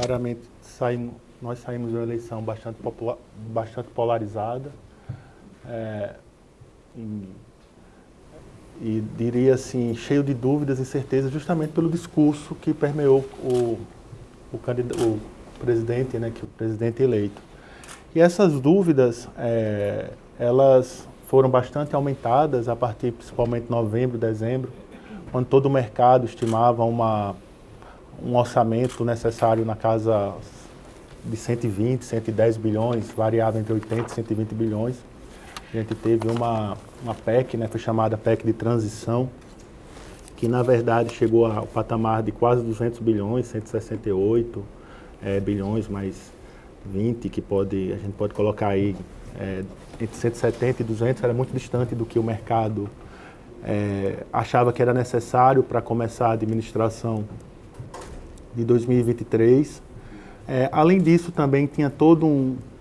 claramente nós saímos de uma eleição bastante polarizada, e diria assim, cheio de dúvidas e incertezas, justamente pelo discurso que permeou o presidente, né, que o presidente eleito. E essas dúvidas, elas foram bastante aumentadas a partir principalmente de novembro, dezembro, quando todo o mercado estimava um orçamento necessário na casa de 120, 110 bilhões, variava entre 80 e 120 bilhões. A gente teve uma PEC, né, foi chamada PEC de transição, que na verdade chegou ao patamar de quase 200 bilhões, 168 bilhões, mais 20, que a gente pode colocar aí entre 170 e 200, era muito distante do que o mercado achava que era necessário para começar a administração de 2023. Além disso, também tinha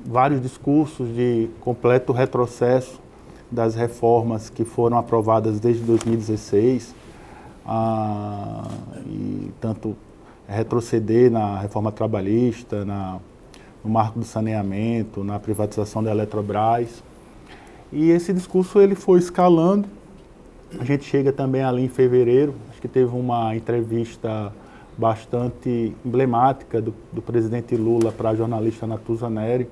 vários discursos de completo retrocesso das reformas que foram aprovadas desde 2016, e tanto retroceder na reforma trabalhista, no marco do saneamento, na privatização da Eletrobras. E esse discurso ele foi escalando. A gente chega também ali em fevereiro, acho que teve uma entrevista bastante emblemática do presidente Lula para a jornalista Natuza Neri,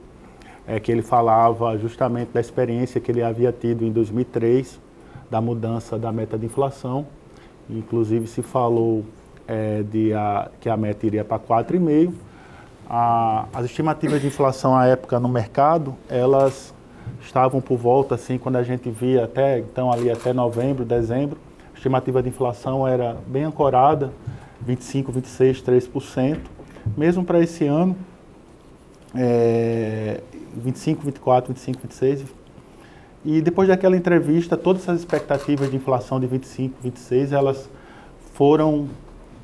que ele falava justamente da experiência que ele havia tido em 2003, da mudança da meta de inflação. Inclusive se falou que a meta iria para 4,5%. As estimativas de inflação à época no mercado, elas estavam por volta, assim, quando a gente via até novembro, dezembro, a estimativa de inflação era bem ancorada, 25, 26, 3%. Mesmo para esse ano, 25, 24, 25, 26. E depois daquela entrevista, todas essas expectativas de inflação de 25, 26, elas foram,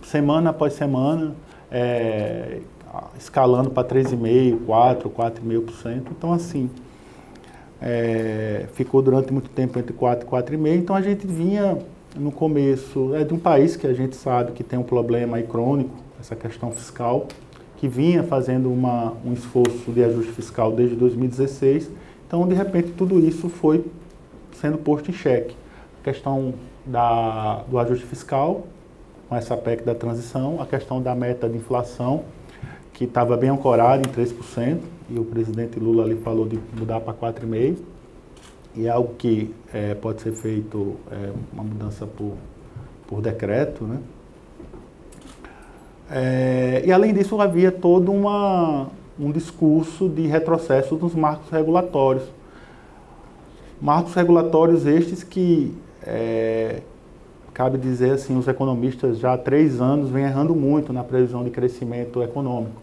semana após semana, escalando para 3,5%, 4%, 4,5%. Então, assim, ficou durante muito tempo entre 4% e 4,5%. Então, a gente vinha, no começo, de um país que a gente sabe que tem um problema aí crônico, essa questão fiscal, que vinha fazendo um esforço de ajuste fiscal desde 2016. Então, de repente, tudo isso foi sendo posto em xeque. A questão do ajuste fiscal, com essa PEC da transição, a questão da meta de inflação, que estava bem ancorada em 3%, e o presidente Lula ali falou de mudar para 4,5%, e é algo que pode ser feito, uma mudança por decreto, né? E além disso havia todo um discurso de retrocesso dos marcos regulatórios. Marcos regulatórios estes que, cabe dizer assim, os economistas já há 3 anos vêm errando muito na previsão de crescimento econômico.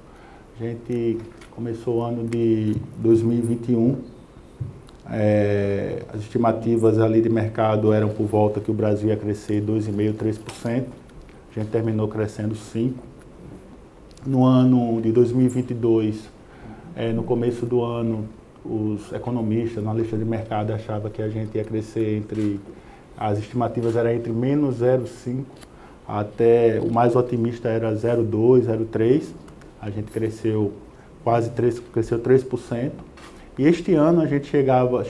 A gente começou o ano de 2021, as estimativas ali de mercado eram por volta que o Brasil ia crescer 2,5%, 3%. A gente terminou crescendo 5%. No ano de 2022, no começo do ano, os economistas, na lista de mercado, achavam que a gente ia crescer as estimativas eram entre menos 0,5% até, o mais otimista era 0,2%, 0,3%. A gente cresceu cresceu 3%. E este ano a gente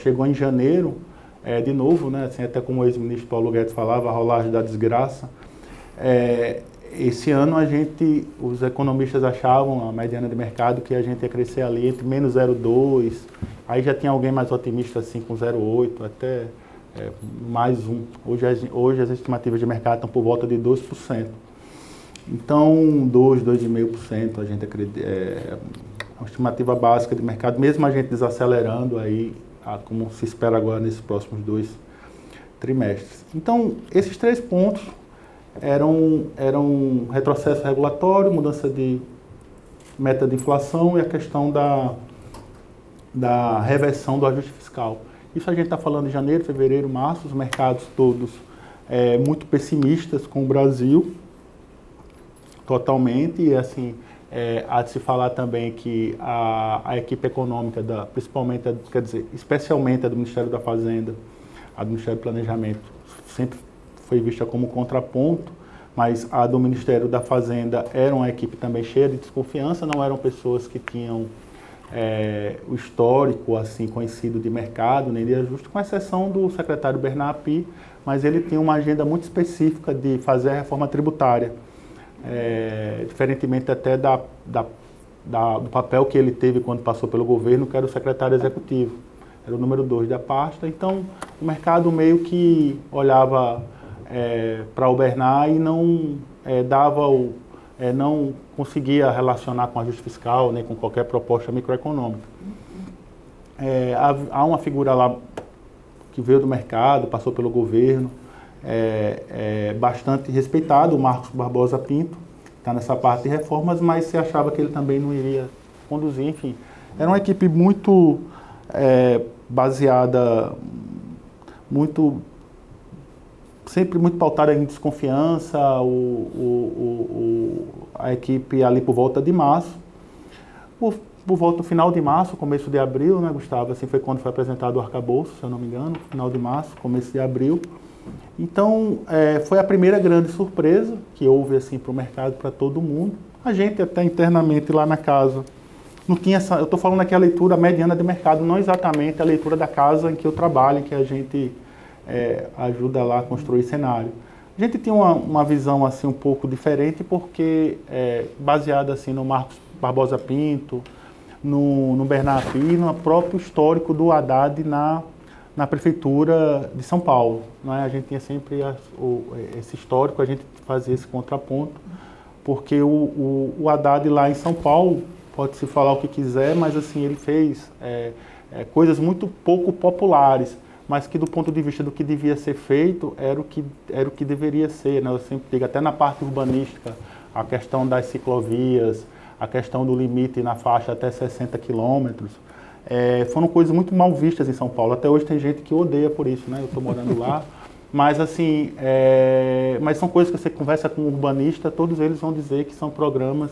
chegou em janeiro, de novo, né, assim, até como o ex-ministro Paulo Guedes falava, a rolagem da desgraça. Esse ano os economistas achavam, a mediana de mercado, que a gente ia crescer ali entre menos 0,2%, aí já tinha alguém mais otimista assim com 0,8%, até mais 1%. Hoje as estimativas de mercado estão por volta de 2%. Então, 2,5% a gente acredita, uma estimativa básica de mercado, mesmo a gente desacelerando aí, como se espera agora nesses próximos 2 trimestres. Então, esses 3 pontos eram retrocesso regulatório, mudança de meta de inflação e a questão da reversão do ajuste fiscal. Isso a gente está falando de janeiro, fevereiro, março, os mercados todos muito pessimistas com o Brasil, totalmente, e assim, há de se falar também que a equipe econômica, especialmente a do Ministério da Fazenda, a do Ministério do Planejamento, sempre foi vista como contraponto, mas a do Ministério da Fazenda era uma equipe também cheia de desconfiança, não eram pessoas que tinham o histórico assim conhecido de mercado, nem de ajuste, com exceção do secretário Bernard Api, mas ele tinha uma agenda muito específica de fazer a reforma tributária, diferentemente até do papel que ele teve quando passou pelo governo, que era o secretário executivo, era o número 2 da pasta. Então, o mercado meio que olhava para o Bernard e não não conseguia relacionar com ajuste fiscal, nem com qualquer proposta microeconômica. Há uma figura lá que veio do mercado, passou pelo governo, bastante respeitado, o Marcos Barbosa Pinto, está nessa parte de reformas, mas se achava que ele também não iria conduzir, enfim. Era uma equipe muito baseada, sempre muito pautada em desconfiança, a equipe ali por volta de março. Por volta do final de março, começo de abril, né, Gustavo? Assim foi quando foi apresentado o arcabouço, se eu não me engano, final de março, começo de abril. Então, foi a primeira grande surpresa que houve assim, para o mercado, para todo mundo. A gente até internamente lá na casa não tinha essa... Eu estou falando aqui a leitura mediana de mercado, não exatamente a leitura da casa em que eu trabalho, em que a gente ajuda lá a construir cenário. A gente tinha uma visão assim, um pouco diferente, porque baseada assim, no Marcos Barbosa Pinto, no Bernard Api, no próprio histórico do Haddad na Prefeitura de São Paulo. Não é? A gente tinha sempre esse histórico, a gente fazia esse contraponto, porque o Haddad lá em São Paulo, pode-se falar o que quiser, mas assim, ele fez coisas muito pouco populares, mas que do ponto de vista do que devia ser feito, era o que deveria ser. Né? Eu sempre digo, até na parte urbanística, a questão das ciclovias, a questão do limite na faixa até 60 quilômetros, foram coisas muito mal vistas em São Paulo. Até hoje tem gente que odeia por isso, né? Eu estou morando lá. Mas assim, mas são coisas que você conversa com um urbanista, todos eles vão dizer que são programas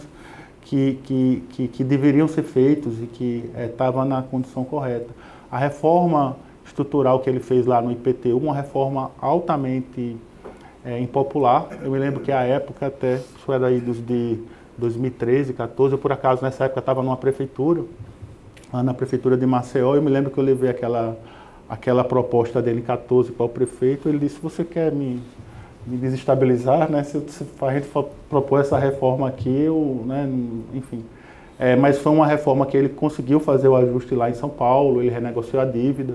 que deveriam ser feitos e que estavam na condição correta. A reforma estrutural que ele fez lá no IPTU, uma reforma altamente impopular. Eu me lembro que a época, até, isso era aí de 2013, 2014, eu por acaso nessa época estava numa prefeitura, lá na prefeitura de Maceió, eu me lembro que eu levei aquela proposta dele em 2014 para o prefeito, ele disse, você quer me desestabilizar, né? Se a gente propor essa reforma aqui, né? Enfim. Mas foi uma reforma que ele conseguiu fazer o ajuste lá em São Paulo, ele renegociou a dívida.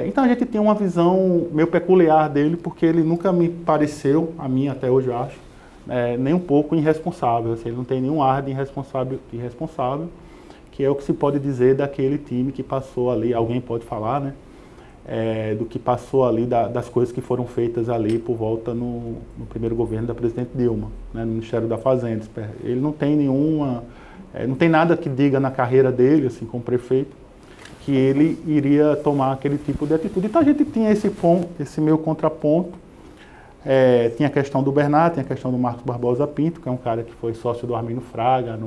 Então a gente tem uma visão meio peculiar dele, porque ele nunca me pareceu, a mim até hoje eu acho, nem um pouco irresponsável. Assim, ele não tem nenhum ar de irresponsável, que é o que se pode dizer daquele time que passou ali, alguém pode falar, né? Do que passou ali, das coisas que foram feitas ali por volta no primeiro governo da presidente Dilma, né, no Ministério da Fazenda. Ele não tem não tem nada que diga na carreira dele, assim, como prefeito, que ele iria tomar aquele tipo de atitude. Então a gente tinha esse meio contraponto. Tinha a questão do Bernard, tinha a questão do Marcos Barbosa Pinto, que é um cara que foi sócio do Armínio Fraga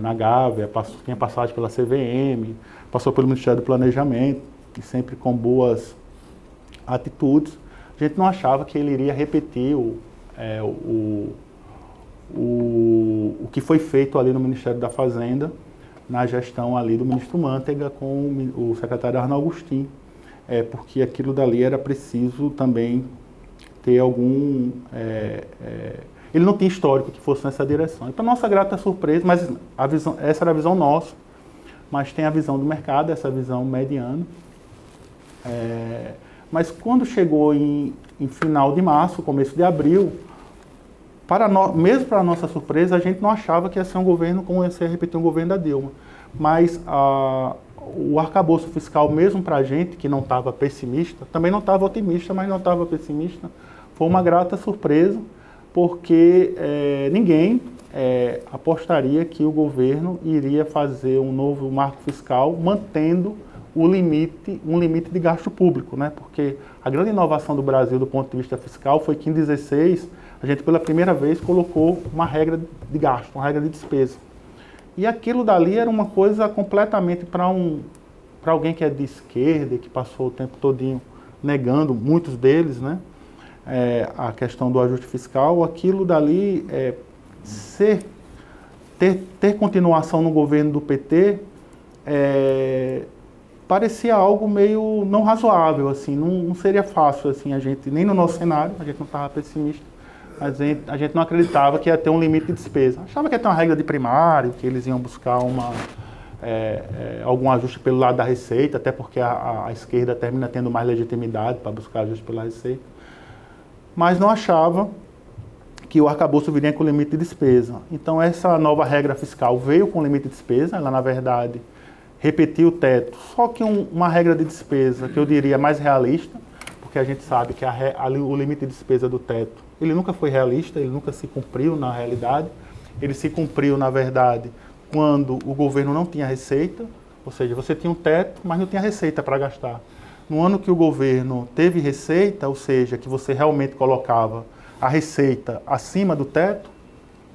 na Gávea, tinha passagem pela CVM, passou pelo Ministério do Planejamento, e sempre com boas atitudes. A gente não achava que ele iria repetir o que foi feito ali no Ministério da Fazenda, na gestão ali do ministro Mantega com o secretário Arnaldo Agostinho, porque aquilo dali era preciso também ter algum... ele não tinha histórico que fosse nessa direção. Então, nossa grata surpresa, mas essa era a visão nossa, mas tem a visão do mercado, essa visão mediana. Mas quando chegou em final de março, começo de abril, mesmo para a nossa surpresa, a gente não achava que ia ser um governo como ia ser repetir um governo da Dilma. Mas o arcabouço fiscal, mesmo para a gente que não estava pessimista, também não estava otimista, mas não estava pessimista, foi uma grata surpresa, porque ninguém apostaria que o governo iria fazer um novo marco fiscal mantendo um limite de gasto público, né? Porque a grande inovação do Brasil do ponto de vista fiscal foi que em 2016 a gente pela primeira vez colocou uma regra de gasto, uma regra de despesa. E aquilo dali era uma coisa completamente para alguém que é de esquerda e que passou o tempo todinho negando, muitos deles, né? a questão do ajuste fiscal, aquilo dali, ter continuação no governo do PT, parecia algo meio não razoável, assim, não seria fácil, assim, a gente, nem no nosso cenário, a gente não estava pessimista, mas a gente não acreditava que ia ter um limite de despesa. Achava que ia ter uma regra de primário, que eles iam buscar algum ajuste pelo lado da receita, até porque a esquerda termina tendo mais legitimidade para buscar ajuste pela receita, mas não achava que o arcabouço viria com limite de despesa. Então essa nova regra fiscal veio com limite de despesa, ela na verdade repetiu o teto, só que uma regra de despesa que eu diria mais realista, porque a gente sabe que o limite de despesa do teto, ele nunca foi realista, ele nunca se cumpriu na realidade, ele se cumpriu na verdade quando o governo não tinha receita, ou seja, você tinha um teto, mas não tinha receita para gastar. No ano que o governo teve receita, ou seja, que você realmente colocava a receita acima do teto,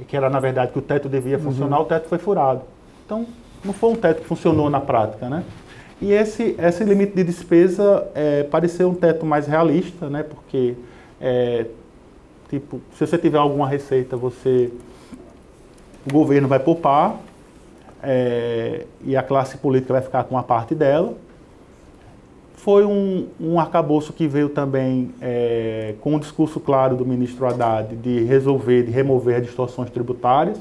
e que era na verdade que o teto devia funcionar, o teto foi furado. Então, não foi um teto que funcionou na prática, né? E esse limite de despesa pareceu um teto mais realista, né? Porque, tipo, se você tiver alguma receita, o governo vai poupar, e a classe política vai ficar com uma parte dela. Foi um arcabouço que veio também com um discurso claro do ministro Haddad de remover as distorções tributárias,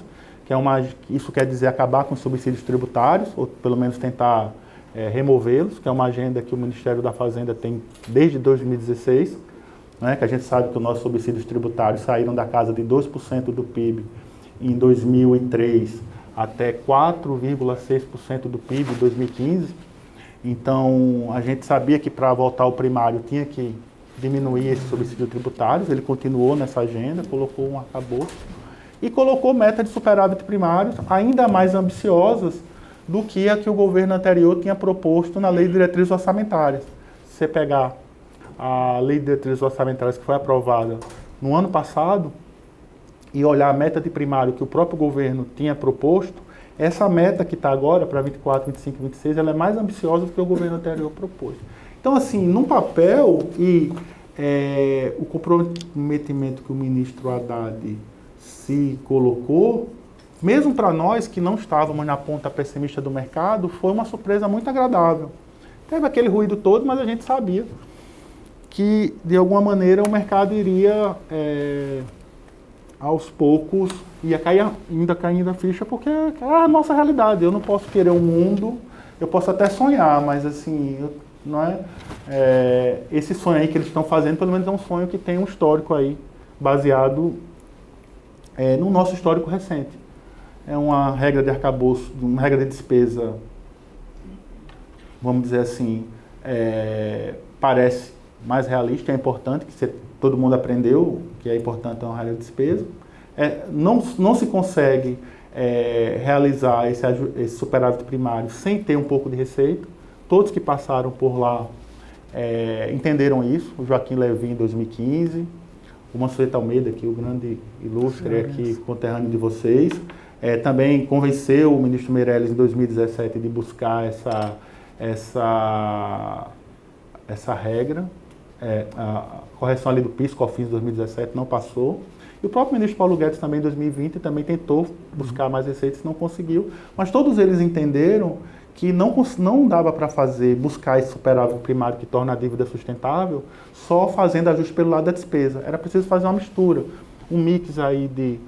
isso quer dizer acabar com os subsídios tributários, ou pelo menos tentar removê-los, que é uma agenda que o Ministério da Fazenda tem desde 2016, né, que a gente sabe que os nossos subsídios tributários saíram da casa de 2% do PIB em 2003 até 4,6% do PIB em 2015. Então, a gente sabia que para voltar ao primário tinha que diminuir esses subsídios tributários, ele continuou nessa agenda, colocou um arcabouço e colocou metas de superávit primários ainda mais ambiciosas do que a que o governo anterior tinha proposto na Lei de Diretrizes Orçamentárias. Se você pegar a Lei de Diretrizes Orçamentárias que foi aprovada no ano passado e olhar a meta de primário que o próprio governo tinha proposto, essa meta que está agora para 24, 25, 26, ela é mais ambiciosa do que o governo anterior propôs. Então, assim, num papel o comprometimento que o ministro Haddad se colocou, mesmo para nós que não estávamos na ponta pessimista do mercado, foi uma surpresa muito agradável. Teve aquele ruído todo, mas a gente sabia que, de alguma maneira, o mercado iria, aos poucos, ia caindo a ficha, porque é a nossa realidade. Eu não posso querer um mundo, eu posso até sonhar, mas assim, não esse sonho aí que eles estão fazendo, pelo menos é um sonho que tem um histórico aí, baseado no nosso histórico recente. É uma regra de arcabouço, uma regra de despesa, vamos dizer assim, parece mais realista, é importante, que todo mundo aprendeu que é importante uma regra de despesa. Não se consegue realizar esse superávit primário sem ter um pouco de receita. Todos que passaram por lá entenderam isso. O Joaquim Levy em 2015, o Mansueto Almeida, que é o grande ilustre aqui, conterrâneo de vocês, também convenceu o ministro Meirelles em 2017 de buscar essa regra. A correção ali do PIS/COFINS em 2017 não passou. E o próprio ministro Paulo Guedes também em 2020 também tentou buscar mais receitas, não conseguiu. Mas todos eles entenderam que não dava para buscar esse superávit primário que torna a dívida sustentável só fazendo ajuste pelo lado da despesa. Era preciso fazer uma mistura, um mix aí de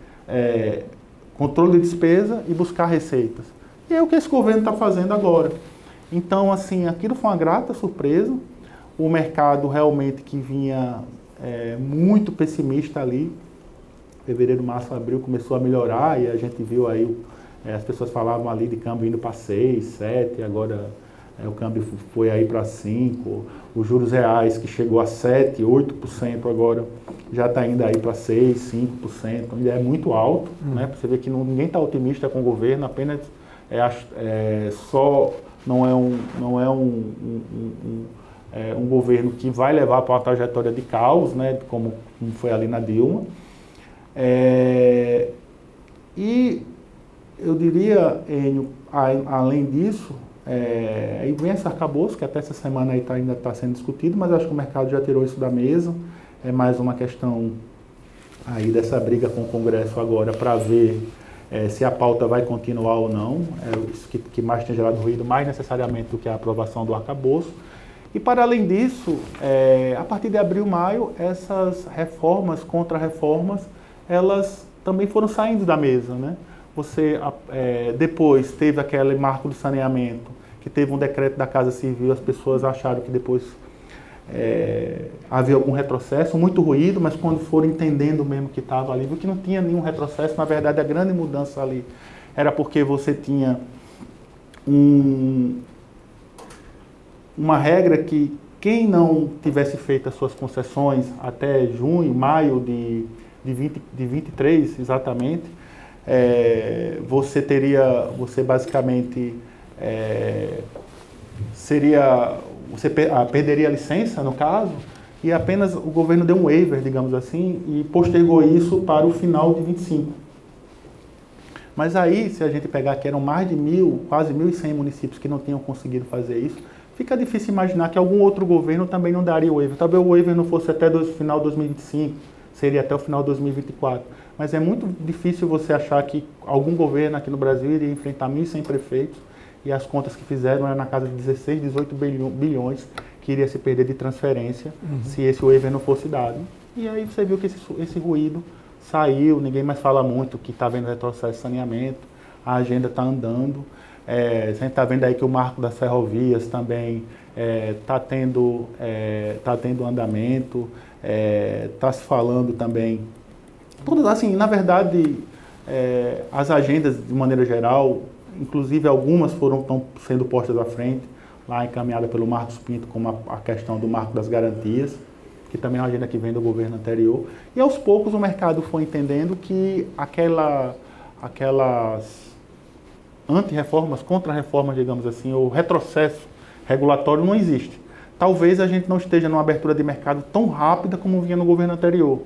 controle de despesa e buscar receitas. E é o que esse governo está fazendo agora. Então, assim, aquilo foi uma grata surpresa. O mercado realmente que vinha muito pessimista ali, fevereiro, março, abril, começou a melhorar e a gente viu aí, as pessoas falavam ali de câmbio indo para 6, 7, agora o câmbio foi aí para 5, os juros reais que chegou a 7, 8% agora já está indo aí para 6, 5%, ainda é muito alto, né? Você vê que ninguém está otimista com o governo, apenas não é um governo que vai levar para uma trajetória de caos, né, como foi ali na Dilma. E eu diria, Enio, além disso, aí vem esse arcabouço, que até essa semana aí ainda está sendo discutido, mas acho que o mercado já tirou isso da mesa. é mais uma questão aí dessa briga com o Congresso agora para ver se a pauta vai continuar ou não, isso que mais tem gerado ruído, mais necessariamente do que a aprovação do arcabouço. E para além disso, a partir de abril, maio, essas reformas, contra-reformas, elas também foram saindo da mesa, né? Você depois teve aquele marco do saneamento, que teve um decreto da Casa Civil, as pessoas acharam que depois havia algum retrocesso, muito ruído, mas quando foram entendendo mesmo que estava ali, viu que não tinha nenhum retrocesso. Na verdade, a grande mudança ali era porque você tinha uma regra que quem não tivesse feito as suas concessões até junho, maio de 23, exatamente, você basicamente você perderia a licença, no caso, e apenas o governo deu um waiver, digamos assim, e postergou isso para o final de 25. Mas aí, se a gente pegar que eram mais de 1.000, quase 1.100 municípios que não tinham conseguido fazer isso, fica difícil imaginar que algum outro governo também não daria o waiver. Talvez o waiver não fosse até o final de 2025, seria até o final de 2024. Mas é muito difícil você achar que algum governo aqui no Brasil iria enfrentar 1.100 prefeitos, e as contas que fizeram eram na casa de 16, 18 bilhões que iria se perder de transferência se esse waiver não fosse dado. E aí você viu que esse ruído saiu, ninguém mais fala muito que está vendo retrocesso de saneamento, a agenda está andando. A gente está vendo aí que o marco das ferrovias também está tendo andamento, está se falando também. Todas, assim, na verdade, as agendas, de maneira geral, inclusive algumas estão sendo postas à frente, lá encaminhada pelo Marcos Pinto, como a questão do marco das garantias, que também é uma agenda que vem do governo anterior. E aos poucos o mercado foi entendendo que aquelas anti-reformas, contra-reformas, digamos assim, ou retrocesso regulatório não existe. Talvez a gente não esteja numa abertura de mercado tão rápida como vinha no governo anterior,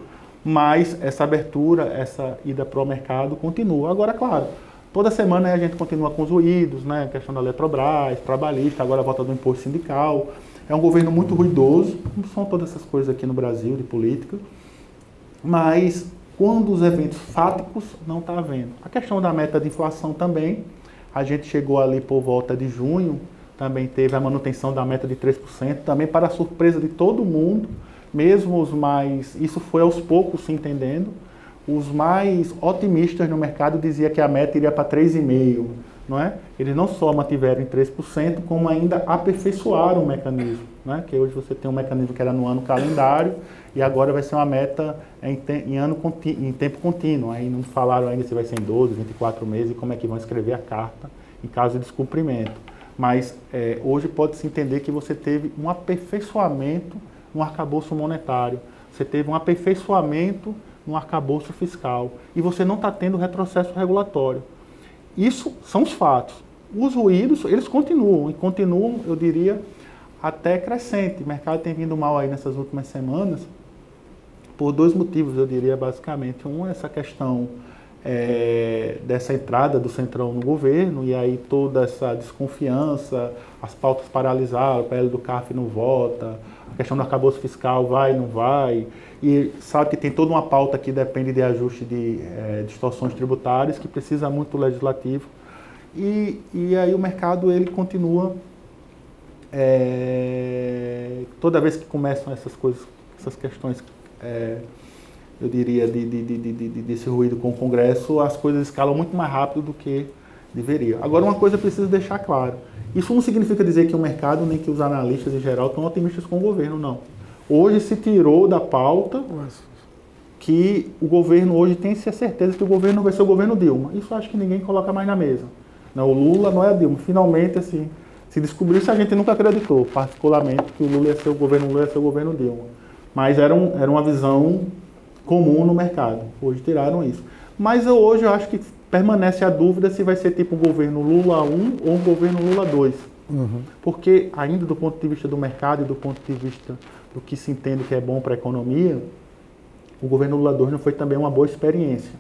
mas essa abertura, essa ida para o mercado continua. Agora, claro, toda semana a gente continua com os ruídos, né? A questão da Eletrobras, trabalhista, agora a volta do imposto sindical. É um governo muito ruidoso, como são todas essas coisas aqui no Brasil, de política. Mas, quando os eventos fáticos, não está havendo. A questão da meta de inflação também, a gente chegou ali por volta de junho, também teve a manutenção da meta de 3%, também para a surpresa de todo mundo, mesmo os mais... Isso foi aos poucos se entendendo. Os mais otimistas no mercado diziam que a meta iria para 3,5%, não é? Eles não só mantiveram em 3%, como ainda aperfeiçoaram o mecanismo, né? Que hoje você tem um mecanismo que era no ano calendário e agora vai ser uma meta em tempo contínuo. Aí não falaram ainda se vai ser em 12, 24 meses e como é que vão escrever a carta em caso de descumprimento. Mas hoje pode-se entender que você teve um aperfeiçoamento no arcabouço monetário, você teve um aperfeiçoamento no arcabouço fiscal, e você não está tendo retrocesso regulatório. Isso são os fatos. Os ruídos, eles continuam, e continuam, eu diria, até crescente. O mercado tem vindo mal aí nessas últimas semanas, por dois motivos, eu diria, basicamente. Um é essa questão dessa entrada do Centrão no governo, e aí toda essa desconfiança, as pautas paralisaram, o PL do CARF não vota, a questão do arcabouço fiscal vai, não vai, e sabe que tem toda uma pauta que depende de ajuste de distorções tributárias, que precisa muito do legislativo, e aí o mercado ele continua, toda vez que começam essas coisas, essas questões, eu diria, desse ruído com o Congresso, as coisas escalam muito mais rápido do que deveria. Agora, uma coisa precisa deixar claro. Isso não significa dizer que o mercado, nem que os analistas em geral, estão otimistas com o governo, não. Hoje se tirou da pauta que o governo hoje tem a certeza que o governo vai ser o governo Dilma. Isso acho que ninguém coloca mais na mesa. Não, o Lula não é a Dilma. Finalmente, assim, se descobriu isso, a gente nunca acreditou, particularmente, que o Lula ia ser o governo Lula, ia ser o governo Dilma. Mas era uma visão comum no mercado. Hoje tiraram isso. Mas hoje eu acho que permanece a dúvida se vai ser tipo um governo Lula 1 ou um governo Lula 2. Porque ainda do ponto de vista do mercado e do ponto de vista do que se entende que é bom para a economia, o governo Lula 2 não foi também uma boa experiência.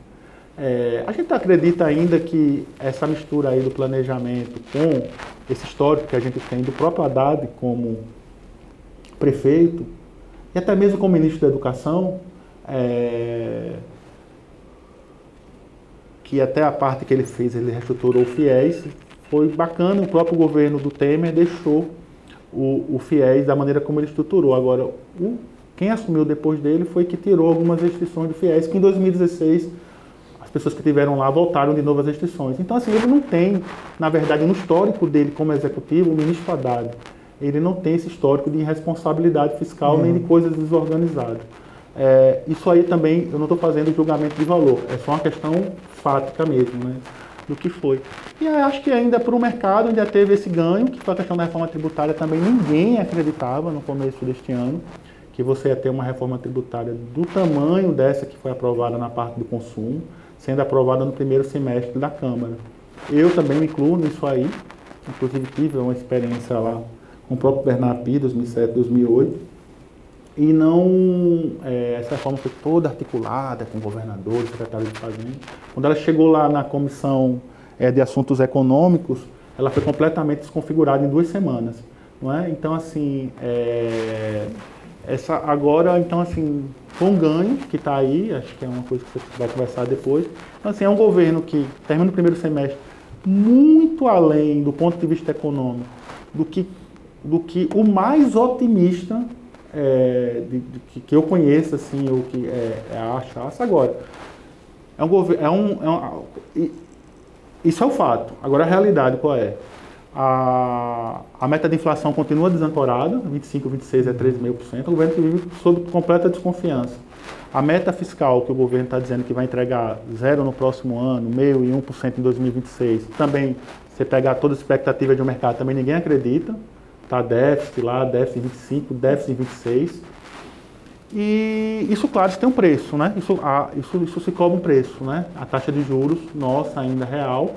A gente acredita ainda que essa mistura aí do planejamento com esse histórico que a gente tem do próprio Haddad como prefeito, e até mesmo como ministro da Educação, que até a parte que ele fez, ele reestruturou o FIES, foi bacana, o próprio governo do Temer deixou o FIES da maneira como ele estruturou. Agora, quem assumiu depois dele foi que tirou algumas restrições do FIES, que em 2016 as pessoas que estiveram lá voltaram de novo às restrições. Então, assim, ele não tem, na verdade, no histórico dele como executivo, o ministro Haddad, ele não tem esse histórico de irresponsabilidade fiscal nem de coisas desorganizadas. Isso aí também, eu não estou fazendo julgamento de valor, é só uma questão fática mesmo, né, do que foi. E eu acho que ainda para o mercado ainda teve esse ganho, que foi a questão da reforma tributária também, ninguém acreditava no começo deste ano que você ia ter uma reforma tributária do tamanho dessa que foi aprovada na parte do consumo, sendo aprovada no primeiro semestre da Câmara. Eu também me incluo nisso aí, inclusive tive uma experiência lá com o próprio Bernardo Pi, 2007, 2008, e não, essa reforma foi toda articulada com governadores, secretários de Fazenda. Quando ela chegou lá na Comissão de Assuntos Econômicos, ela foi completamente desconfigurada em 2 semanas. Não é? Então, assim, agora, então, assim, foi um ganho que está aí, acho que é uma coisa que você vai conversar depois. Então, assim, é um governo que termina o primeiro semestre muito além, do ponto de vista econômico, do que o mais otimista que eu conheço, assim, ou que achasse. Agora, isso é o fato. Agora, a realidade qual é? A meta de inflação continua desancorada, 25, 26 é 13,5%, o governo vive sob completa desconfiança. A meta fiscal que o governo está dizendo que vai entregar 0 no próximo ano, 0,5% e 1% em 2026, também, você pegar toda a expectativa de um mercado, também ninguém acredita. Tá déficit lá, déficit 25, déficit 26. E isso, claro, isso tem um preço, né? Isso se cobra um preço, né? A taxa de juros nossa ainda real,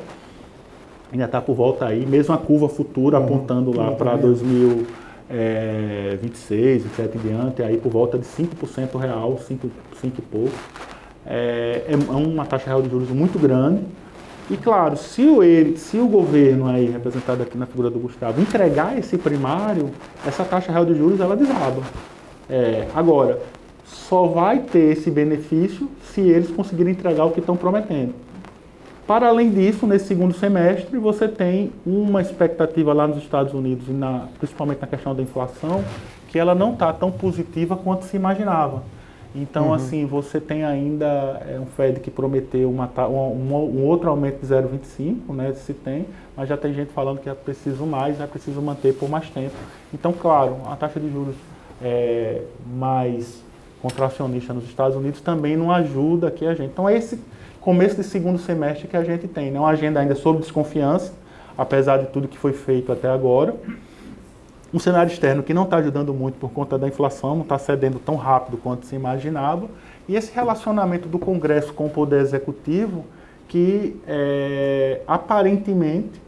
ainda está por volta aí, mesmo a curva futura apontando lá para 2026, 27 e diante, aí por volta de 5% real, 5 e pouco. É uma taxa real de juros muito grande. E claro, se o governo aí, representado aqui na figura do Gustavo, entregar esse primário, essa taxa real de juros ela desaba. Agora, só vai ter esse benefício se eles conseguirem entregar o que estão prometendo. Para além disso, nesse segundo semestre, você tem uma expectativa lá nos Estados Unidos, principalmente na questão da inflação, que ela não está tão positiva quanto se imaginava. Então, assim, você tem ainda um Fed que prometeu um outro aumento de 0,25, né, se tem, mas já tem gente falando que é preciso mais, é preciso manter por mais tempo. Então, claro, a taxa de juros mais contracionista nos Estados Unidos também não ajuda aqui a gente. Então, é esse começo de segundo semestre que a gente tem, né, uma agenda ainda sob desconfiança, apesar de tudo que foi feito até agora. Um cenário externo que não está ajudando muito por conta da inflação, não está cedendo tão rápido quanto se imaginava, e esse relacionamento do Congresso com o Poder Executivo que aparentemente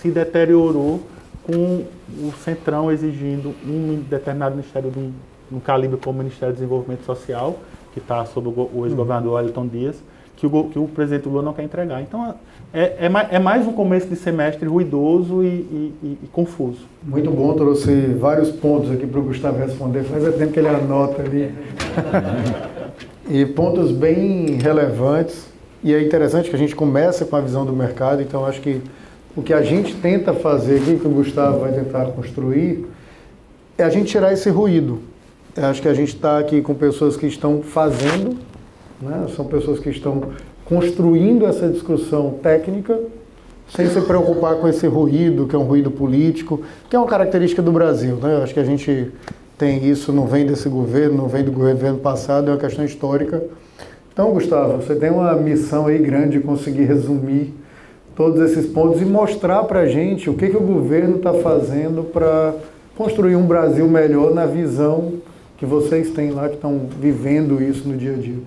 se deteriorou com o Centrão exigindo um determinado ministério de um calibre como o Ministério do Desenvolvimento Social, que está sob o ex-governador Wellington Dias, que o presidente Lula não quer entregar. Então, é mais um começo de semestre ruidoso e confuso. Muito bom, trouxe vários pontos aqui para o Gustavo responder. Faz tempo que ele anota ali. E pontos bem relevantes. E é interessante que a gente começa com a visão do mercado. Então, acho que o que a gente tenta fazer aqui, que o Gustavo vai tentar construir, é a gente tirar esse ruído. Eu acho que a gente está aqui com pessoas que estão fazendo, né? São pessoas que estão construindo essa discussão técnica, sem se preocupar com esse ruído, que é um ruído político, que é uma característica do Brasil, né? Eu acho que a gente tem isso, não vem desse governo, não vem do governo passado, é uma questão histórica. Então, Gustavo, você tem uma missão aí grande de conseguir resumir todos esses pontos e mostrar para a gente o que o governo está fazendo para construir um Brasil melhor na visão que vocês têm lá, que estão vivendo isso no dia a dia.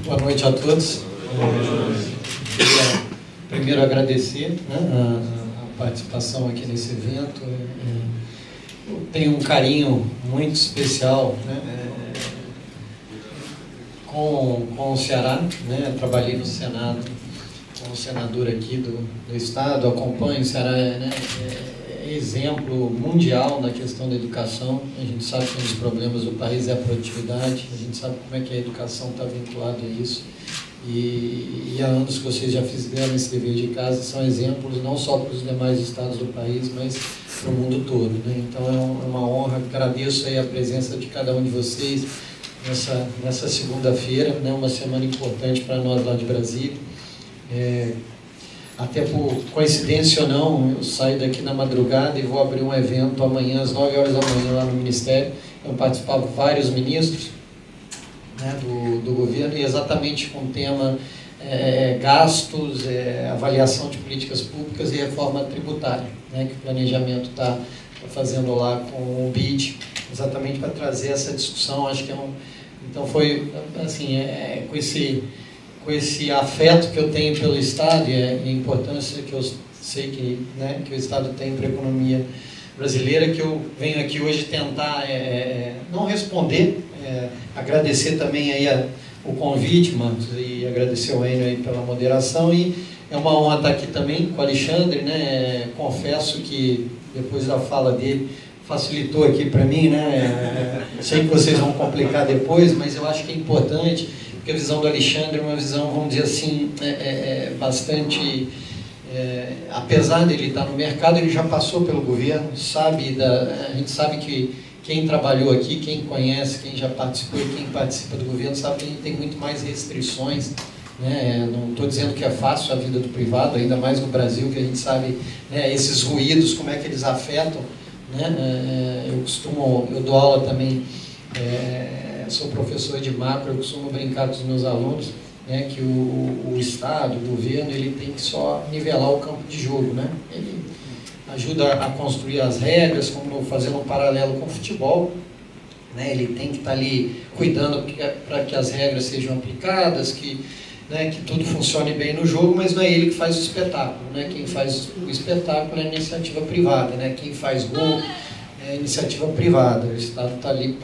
Boa noite a todos. Queria primeiro agradecer, né, a participação aqui nesse evento. Eu tenho um carinho muito especial, né, com o Ceará, né? Trabalhei no Senado como senador aqui do Estado, acompanho o Ceará, né, exemplo mundial na questão da educação. A gente sabe que um dos problemas do país é a produtividade, a gente sabe como é que a educação está vinculada a isso. E há anos que vocês já fizeram esse dever de casa, são exemplos não só para os demais estados do país, mas para o mundo todo, né? Então é uma honra, agradeço aí a presença de cada um de vocês nessa segunda-feira, né? Uma semana importante para nós lá de Brasília. Até por coincidência ou não, eu saio daqui na madrugada e vou abrir um evento amanhã, às 9 horas da manhã, lá no Ministério. Eu participavam vários ministros, né, do governo, e exatamente com o tema gastos, avaliação de políticas públicas e reforma tributária, né, que o planejamento está fazendo lá com o BID, exatamente para trazer essa discussão. Acho que então foi assim, com esse afeto que eu tenho pelo Estado e a importância que eu sei que, né, que o Estado tem para a economia brasileira, que eu venho aqui hoje tentar não responder, agradecer também aí o convite, Marcos, e agradecer ao Enio aí pela moderação, e é uma honra estar aqui também com o Alexandre, né? Confesso que depois da fala dele facilitou aqui para mim, né? Sei que vocês vão complicar depois, mas eu acho que é importante, porque a visão do Alexandre é uma visão, vamos dizer assim, bastante... apesar dele estar no mercado, ele já passou pelo governo, a gente sabe que quem trabalhou aqui, quem conhece, quem já participou e quem participa do governo, sabe que a gente tem muito mais restrições, né? Não estou dizendo que é fácil a vida do privado, ainda mais no Brasil, que a gente sabe, né, esses ruídos, como é que eles afetam, né? Eu dou aula também, sou professor de macro, eu costumo brincar com os meus alunos, né, que o Estado, o governo, ele tem que só nivelar o campo de jogo, né? Ele ajuda a construir as regras, como fazendo um paralelo com o futebol, né? Ele tem que estar ali cuidando para que as regras sejam aplicadas, que tudo funcione bem no jogo, mas não é ele que faz o espetáculo, né? Quem faz o espetáculo é a iniciativa privada, né? Quem faz gol é a iniciativa privada. O Estado está ali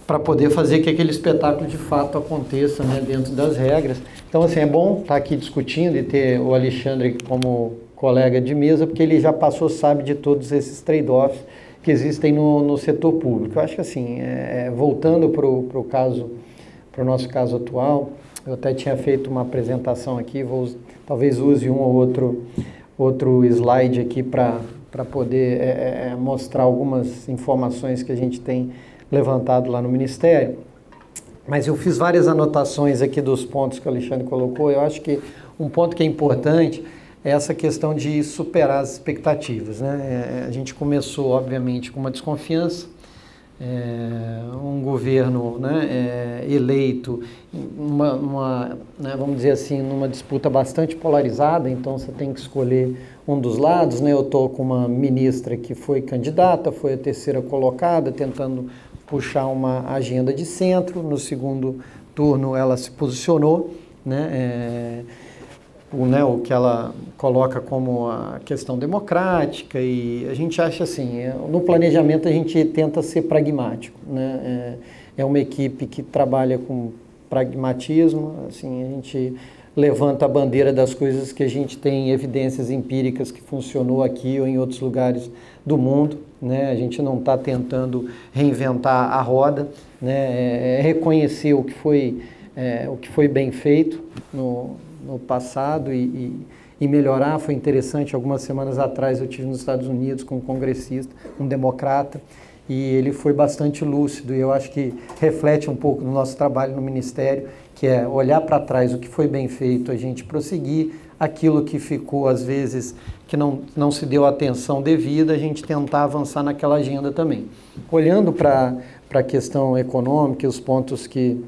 para poder fazer que aquele espetáculo de fato aconteça, né, dentro das regras. Então, assim, é bom estar aqui discutindo e ter o Alexandre como colega de mesa, porque ele já passou, sabe, de todos esses trade-offs que existem no setor público. Eu acho que, assim, voltando para o nosso caso atual, eu até tinha feito uma apresentação aqui, talvez use um ou outro slide aqui para poder mostrar algumas informações que a gente tem levantado lá no Ministério, mas eu fiz várias anotações aqui dos pontos que o Alexandre colocou. Eu acho que um ponto que é importante é essa questão de superar as expectativas, né? A gente começou, obviamente, com uma desconfiança, um governo, né, eleito, né, vamos dizer assim, numa disputa bastante polarizada, então você tem que escolher um dos lados, né? Eu estou com uma ministra que foi candidata, foi a terceira colocada, tentando puxar uma agenda de centro. No segundo turno ela se posicionou, né? O que ela coloca como a questão democrática, e a gente acha assim, no planejamento a gente tenta ser pragmático, né? É uma equipe que trabalha com pragmatismo, assim, a gente levanta a bandeira das coisas que a gente tem evidências empíricas que funcionou aqui ou em outros lugares do mundo, né? A gente não está tentando reinventar a roda, né? Reconhecer o que foi bem feito no passado e melhorar. Foi interessante, algumas semanas atrás eu estive nos Estados Unidos com um congressista, um democrata, e ele foi bastante lúcido, e eu acho que reflete um pouco do nosso trabalho no Ministério, que é olhar para trás o que foi bem feito, a gente prosseguir, aquilo que ficou, às vezes, que não se deu atenção devida, a gente tentar avançar naquela agenda também. Olhando para a questão econômica e os pontos que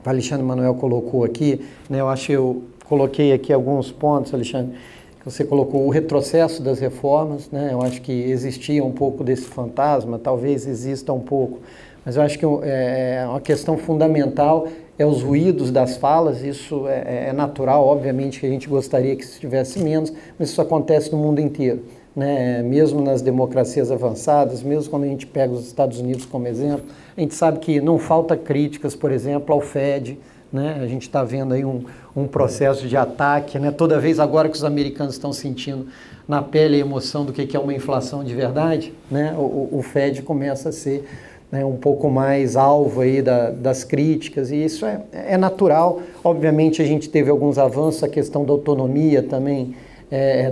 o Alexandre Manuel colocou aqui, né, eu acho que eu coloquei aqui alguns pontos, Alexandre, que você colocou o retrocesso das reformas, né? Eu acho que existia um pouco desse fantasma, talvez exista um pouco, mas eu acho que uma questão fundamental é os ruídos das falas. Isso é natural, obviamente que a gente gostaria que isso tivesse menos, mas isso acontece no mundo inteiro, né? Mesmo nas democracias avançadas, mesmo quando a gente pega os Estados Unidos como exemplo, a gente sabe que não falta críticas, por exemplo, ao Fed, né? A gente está vendo aí um processo de ataque, né? Toda vez agora que os americanos estão sentindo na pele a emoção do que é uma inflação de verdade, né? O Fed começa a ser, né, um pouco mais alvo aí das críticas, e isso é natural. Obviamente a gente teve alguns avanços, a questão da autonomia também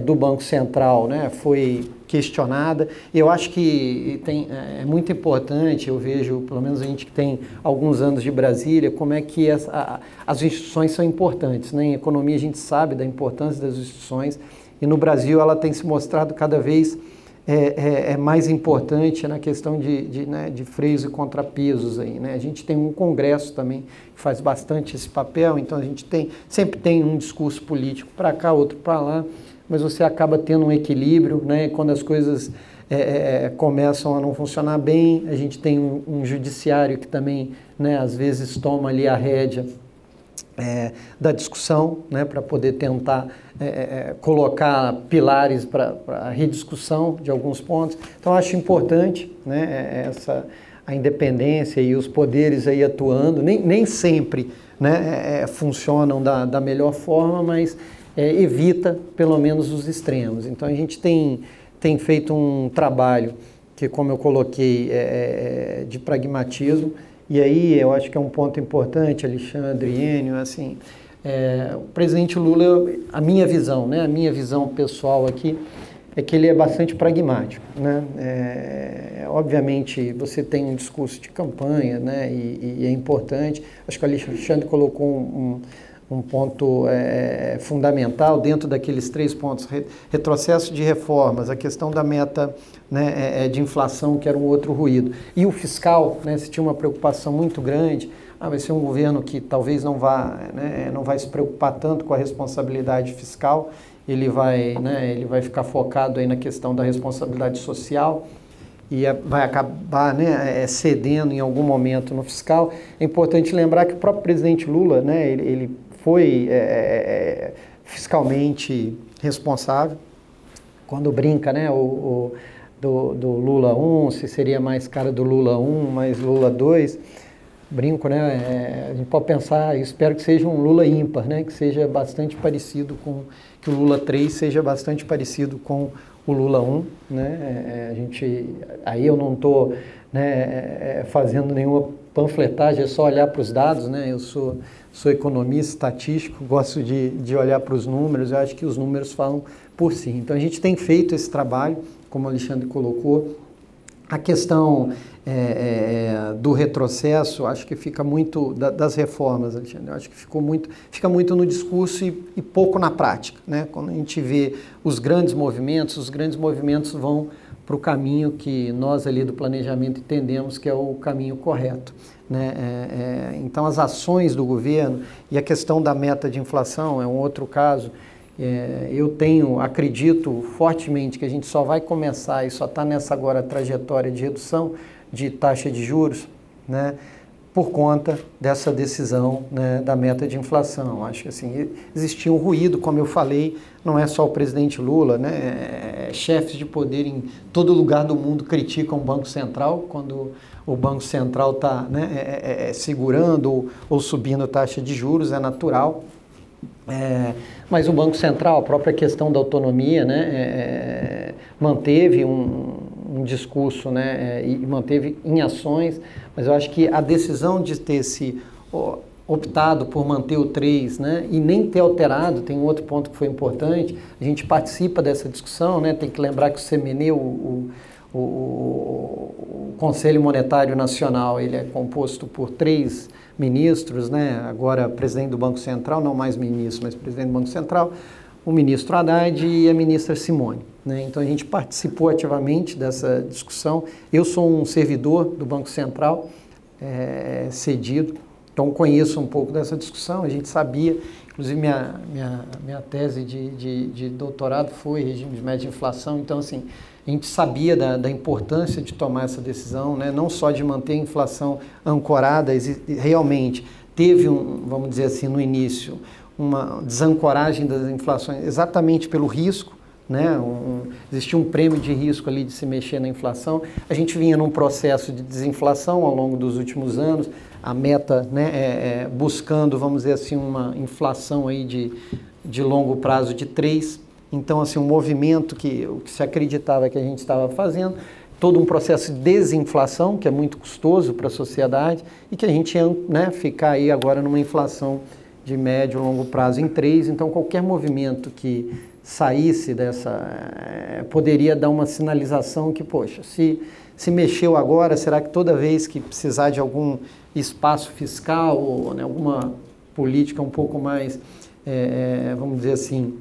do Banco Central, né, foi questionada. Eu acho que é muito importante, eu vejo, pelo menos a gente que tem alguns anos de Brasília, como é que as instituições são importantes, né? Em economia a gente sabe da importância das instituições, e no Brasil ela tem se mostrado cada vez mais importante na questão de freios e contrapesos aí, né? A gente tem um congresso também que faz bastante esse papel, então a gente sempre tem um discurso político para cá, outro para lá, mas você acaba tendo um equilíbrio, né? Quando as coisas começam a não funcionar bem, a gente tem um judiciário que também, né, às vezes toma ali a rédea da discussão, né, para poder tentar colocar pilares para a rediscussão de alguns pontos. Então, acho importante, né, a independência e os poderes aí atuando, nem sempre, né, funcionam da melhor forma, mas evita pelo menos os extremos. Então, a gente tem feito um trabalho que, como eu coloquei, de pragmatismo. E aí eu acho que é um ponto importante, Alexandre, Enio, assim, o presidente Lula, a minha visão, né, a minha visão pessoal aqui, é que ele é bastante pragmático, né? Obviamente você tem um discurso de campanha, né, e é importante. Acho que o Alexandre colocou um ponto fundamental dentro daqueles 3 pontos: retrocesso de reformas, a questão da meta, né, de inflação, que era um outro ruído, e o fiscal, né, se tinha uma preocupação muito grande, vai ser um governo que talvez não vai se preocupar tanto com a responsabilidade fiscal, ele vai ficar focado aí na questão da responsabilidade social, e vai acabar, né, cedendo em algum momento no fiscal. É importante lembrar que o próprio presidente Lula, né, ele foi fiscalmente responsável. Quando brinca, né, do Lula 1, se seria mais cara do Lula 1, mais Lula 2, brinco, né, a gente pode pensar, eu espero que seja um Lula ímpar, né, que seja bastante parecido que o Lula 3 seja bastante parecido com o Lula 1, né, aí eu não estou, né, fazendo nenhuma panfletagem, é só olhar para os dados, né, eu sou economista, estatístico, gosto de olhar para os números, eu acho que os números falam por si. Então a gente tem feito esse trabalho, como o Alexandre colocou. A questão do retrocesso, acho que fica muito, das reformas, Alexandre, acho que fica muito no discurso e pouco na prática, né? Quando a gente vê os grandes movimentos vão para o caminho que nós ali do planejamento entendemos que é o caminho correto, né? Então as ações do governo e a questão da meta de inflação é um outro caso. Eu acredito fortemente que a gente só vai começar e só está nessa agora trajetória de redução de taxa de juros, né, por conta dessa decisão, né, da meta de inflação. Acho que assim, existia um ruído, como eu falei, não é só o presidente Lula, né, chefes de poder em todo lugar do mundo criticam o Banco Central quando o Banco Central está, né, segurando ou subindo a taxa de juros, é natural. Mas o Banco Central, a própria questão da autonomia, né, manteve um discurso, né, e manteve em ações, mas eu acho que a decisão de ter se optado por manter o 3, né, e nem ter alterado, tem um outro ponto que foi importante, a gente participa dessa discussão, né, tem que lembrar que o CMN, o Conselho Monetário Nacional, ele é composto por 3 ministros, né? Agora presidente do Banco Central, não mais ministro, mas presidente do Banco Central, o ministro Haddad e a ministra Simone, né? Então a gente participou ativamente dessa discussão. Eu sou um servidor do Banco Central, cedido, então conheço um pouco dessa discussão. A gente sabia, inclusive minha tese de doutorado foi regime de média inflação, então assim, a gente sabia da importância de tomar essa decisão, né? Não só de manter a inflação ancorada, realmente teve vamos dizer assim, no início, uma desancoragem das inflações, exatamente pelo risco, né? Existia um prêmio de risco ali de se mexer na inflação. A gente vinha num processo de desinflação ao longo dos últimos anos, a meta, né, buscando, vamos dizer assim, uma inflação aí de longo prazo de 3%. Então, assim, um movimento que se acreditava que a gente estava fazendo, todo um processo de desinflação, que é muito custoso para a sociedade, e que a gente ia, né, ficar aí agora numa inflação de médio e longo prazo em 3%. Então, qualquer movimento que saísse dessa, poderia dar uma sinalização que, poxa, se mexeu agora, será que toda vez que precisar de algum espaço fiscal ou, né, alguma política um pouco mais, vamos dizer assim,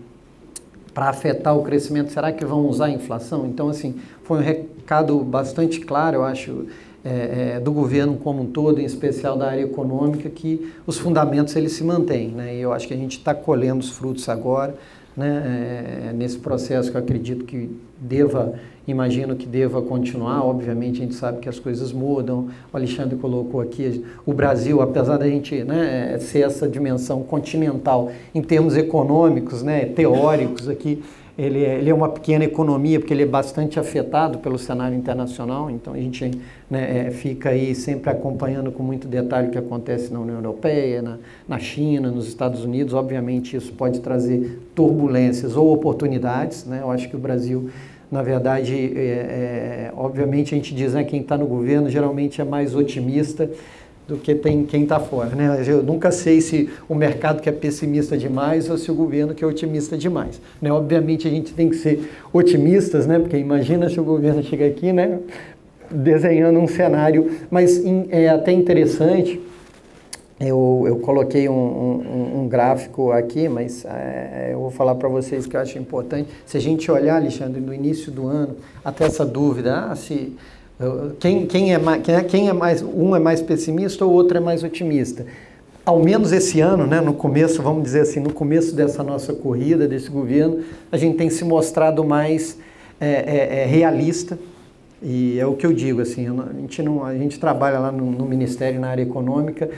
para afetar o crescimento, será que vão usar a inflação? Então, assim, foi um recado bastante claro, eu acho, do governo como um todo, em especial da área econômica, que os fundamentos eles se mantêm, né? E eu acho que a gente está colhendo os frutos agora, né? Nesse processo que eu acredito que imagino que deva continuar. Obviamente a gente sabe que as coisas mudam. O Alexandre colocou aqui, o Brasil, apesar da gente, né, ser essa dimensão continental em termos econômicos, né, teóricos aqui, ele é uma pequena economia porque ele é bastante afetado pelo cenário internacional. Então a gente, né, fica aí sempre acompanhando com muito detalhe o que acontece na União Europeia, na China, nos Estados Unidos. Obviamente isso pode trazer turbulências ou oportunidades, né? Eu acho que o Brasil, na verdade, obviamente a gente diz, né, quem está no governo geralmente é mais otimista do que quem está fora, né? Eu nunca sei se o mercado que é pessimista demais ou se o governo que é otimista demais, né? Obviamente a gente tem que ser otimistas, né? Porque imagina se o governo chega aqui, né, desenhando um cenário, mas é até interessante. Eu coloquei um gráfico aqui, mas eu vou falar para vocês que eu acho importante. Se a gente olhar, Alexandre, no início do ano, até essa dúvida, quem é mais, um é mais pessimista ou o outro é mais otimista? Ao menos esse ano, né, no começo, vamos dizer assim, no começo dessa nossa corrida, desse governo, a gente tem se mostrado mais realista. E é o que eu digo, assim, a gente trabalha lá no Ministério, na área econômica,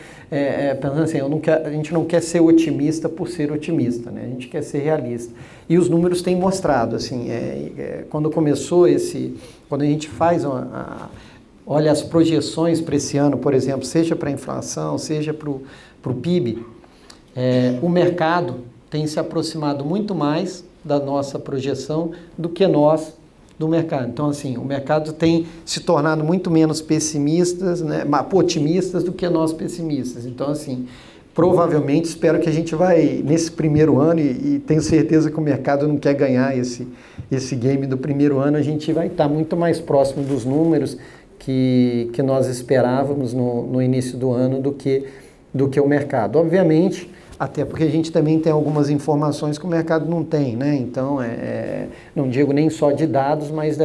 pensando assim, a gente não quer ser otimista por ser otimista, né? A gente quer ser realista. E os números têm mostrado, assim, quando começou quando a gente faz, olha as projeções para esse ano, por exemplo, seja para a inflação, seja para o PIB, o mercado tem se aproximado muito mais da nossa projeção do que nós do mercado. Então, assim, o mercado tem se tornado muito menos pessimistas, né, otimistas do que nós pessimistas. Então, assim, provavelmente, espero que a gente vai, nesse primeiro ano, e tenho certeza que o mercado não quer ganhar esse game do primeiro ano, a gente vai estar muito mais próximo dos números que nós esperávamos no início do ano do que o mercado. Obviamente, até porque a gente também tem algumas informações que o mercado não tem, né? Então, não digo nem só de dados, mas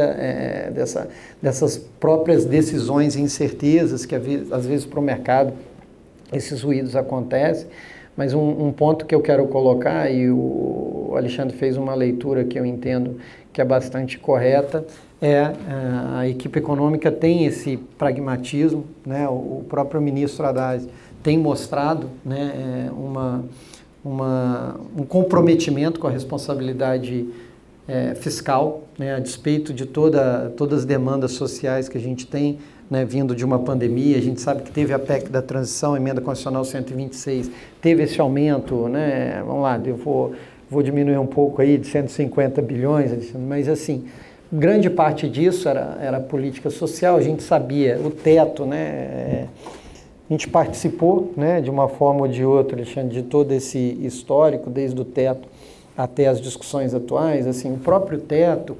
dessas próprias decisões e incertezas que às vezes para o mercado esses ruídos acontecem. Mas um ponto que eu quero colocar, e o Alexandre fez uma leitura que eu entendo que é bastante correta, a equipe econômica tem esse pragmatismo, né? O próprio ministro Haddad tem mostrado, né, um comprometimento com a responsabilidade fiscal, né, a despeito de todas as demandas sociais que a gente tem, né, vindo de uma pandemia. A gente sabe que teve a PEC da transição, a emenda constitucional 126, teve esse aumento, né, vamos lá, eu vou diminuir um pouco aí de 150 bilhões, mas assim, grande parte disso era política social. A gente sabia o teto, né, a gente participou, né, de uma forma ou de outra, Alexandre, de todo esse histórico, desde o teto até as discussões atuais. Assim, o próprio teto,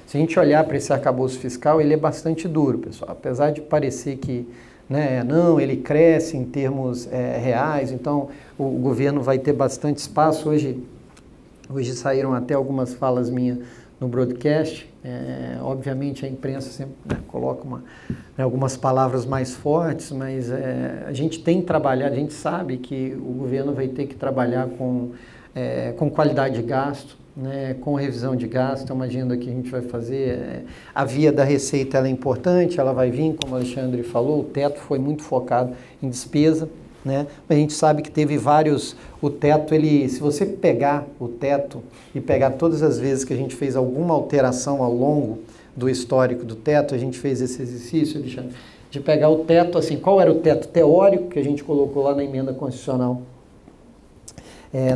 se a gente olhar para esse arcabouço fiscal, ele é bastante duro, pessoal. Apesar de parecer que, né, não, ele cresce em termos reais, então o governo vai ter bastante espaço. Hoje saíram até algumas falas minhas no broadcast. Obviamente a imprensa sempre, né, coloca algumas palavras mais fortes, mas a gente tem trabalhado, a gente sabe que o governo vai ter que trabalhar com qualidade de gasto, né, com revisão de gasto. É uma agenda que a gente vai fazer. A via da receita ela é importante, ela vai vir, como o Alexandre falou, o teto foi muito focado em despesa, né? A gente sabe que teve vários, o teto, se você pegar o teto e pegar todas as vezes que a gente fez alguma alteração ao longo do histórico do teto, a gente fez esse exercício, Alexandre, de pegar o teto, assim, qual era o teto teórico que a gente colocou lá na emenda constitucional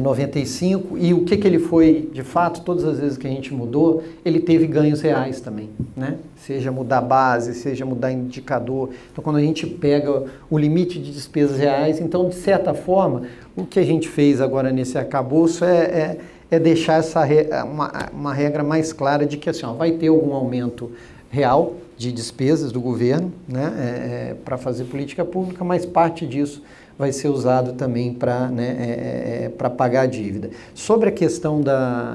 95, e o que ele foi, de fato, todas as vezes que a gente mudou, ele teve ganhos reais também, né? Seja mudar base, seja mudar indicador. Então, quando a gente pega o limite de despesas reais, então, de certa forma, o que a gente fez agora nesse arcabouço é deixar uma regra mais clara de que, assim, ó, vai ter algum aumento real de despesas do governo, né, para fazer política pública, mas parte disso vai ser usado também para, né, para pagar a dívida. Sobre a questão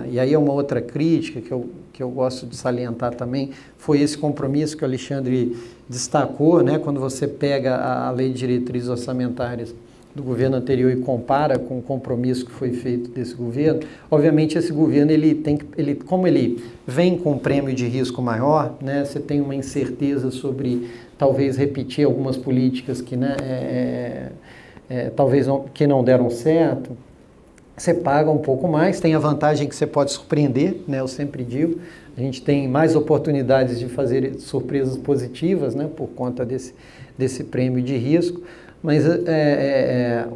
e aí é uma outra crítica que eu gosto de salientar também, foi esse compromisso que o Alexandre destacou, né, quando você pega a Lei de Diretrizes Orçamentárias do governo anterior e compara com o compromisso que foi feito desse governo. Obviamente esse governo, como ele vem com um prêmio de risco maior, né, você tem uma incerteza sobre talvez repetir algumas políticas que, né, talvez que não deram certo, você paga um pouco mais, tem a vantagem que você pode surpreender, né, eu sempre digo, a gente tem mais oportunidades de fazer surpresas positivas, né, por conta desse prêmio de risco, mas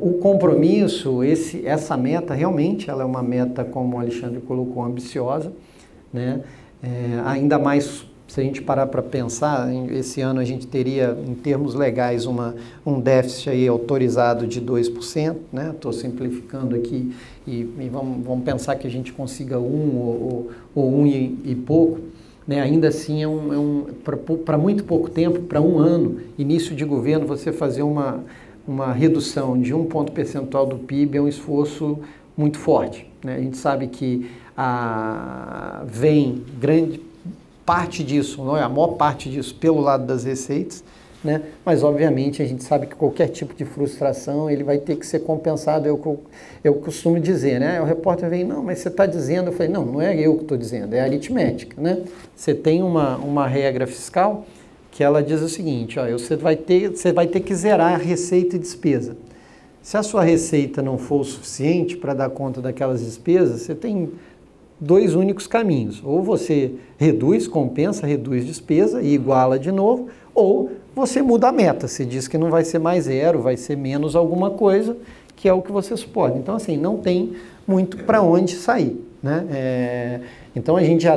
o compromisso, essa meta, realmente, ela é uma meta, como o Alexandre colocou, ambiciosa, né, ainda mais se a gente parar para pensar, esse ano a gente teria, em termos legais, um déficit aí autorizado de 2%, né? Estou simplificando aqui e vamos pensar que a gente consiga 1 ou 1 e pouco, né? Ainda assim, para muito pouco tempo, para um ano, início de governo, você fazer uma redução de 1 ponto percentual do PIB é um esforço muito forte, né? A gente sabe que vem grande parte disso, não é a maior parte disso pelo lado das receitas, né? Mas obviamente a gente sabe que qualquer tipo de frustração ele vai ter que ser compensado, eu costumo dizer, né? O repórter vem, não, mas você está dizendo, eu falei, não é eu que estou dizendo, é aritmética, né? Você tem uma regra fiscal que ela diz o seguinte, ó, você vai ter que zerar a receita e despesa. Se a sua receita não for o suficiente para dar conta daquelas despesas, você tem 2 únicos caminhos, ou você compensa, reduz despesa e iguala de novo, ou você muda a meta, você diz que não vai ser mais 0, vai ser menos alguma coisa, que é o que você suporta. Então, assim, não tem muito para onde sair, né? Então, a gente já,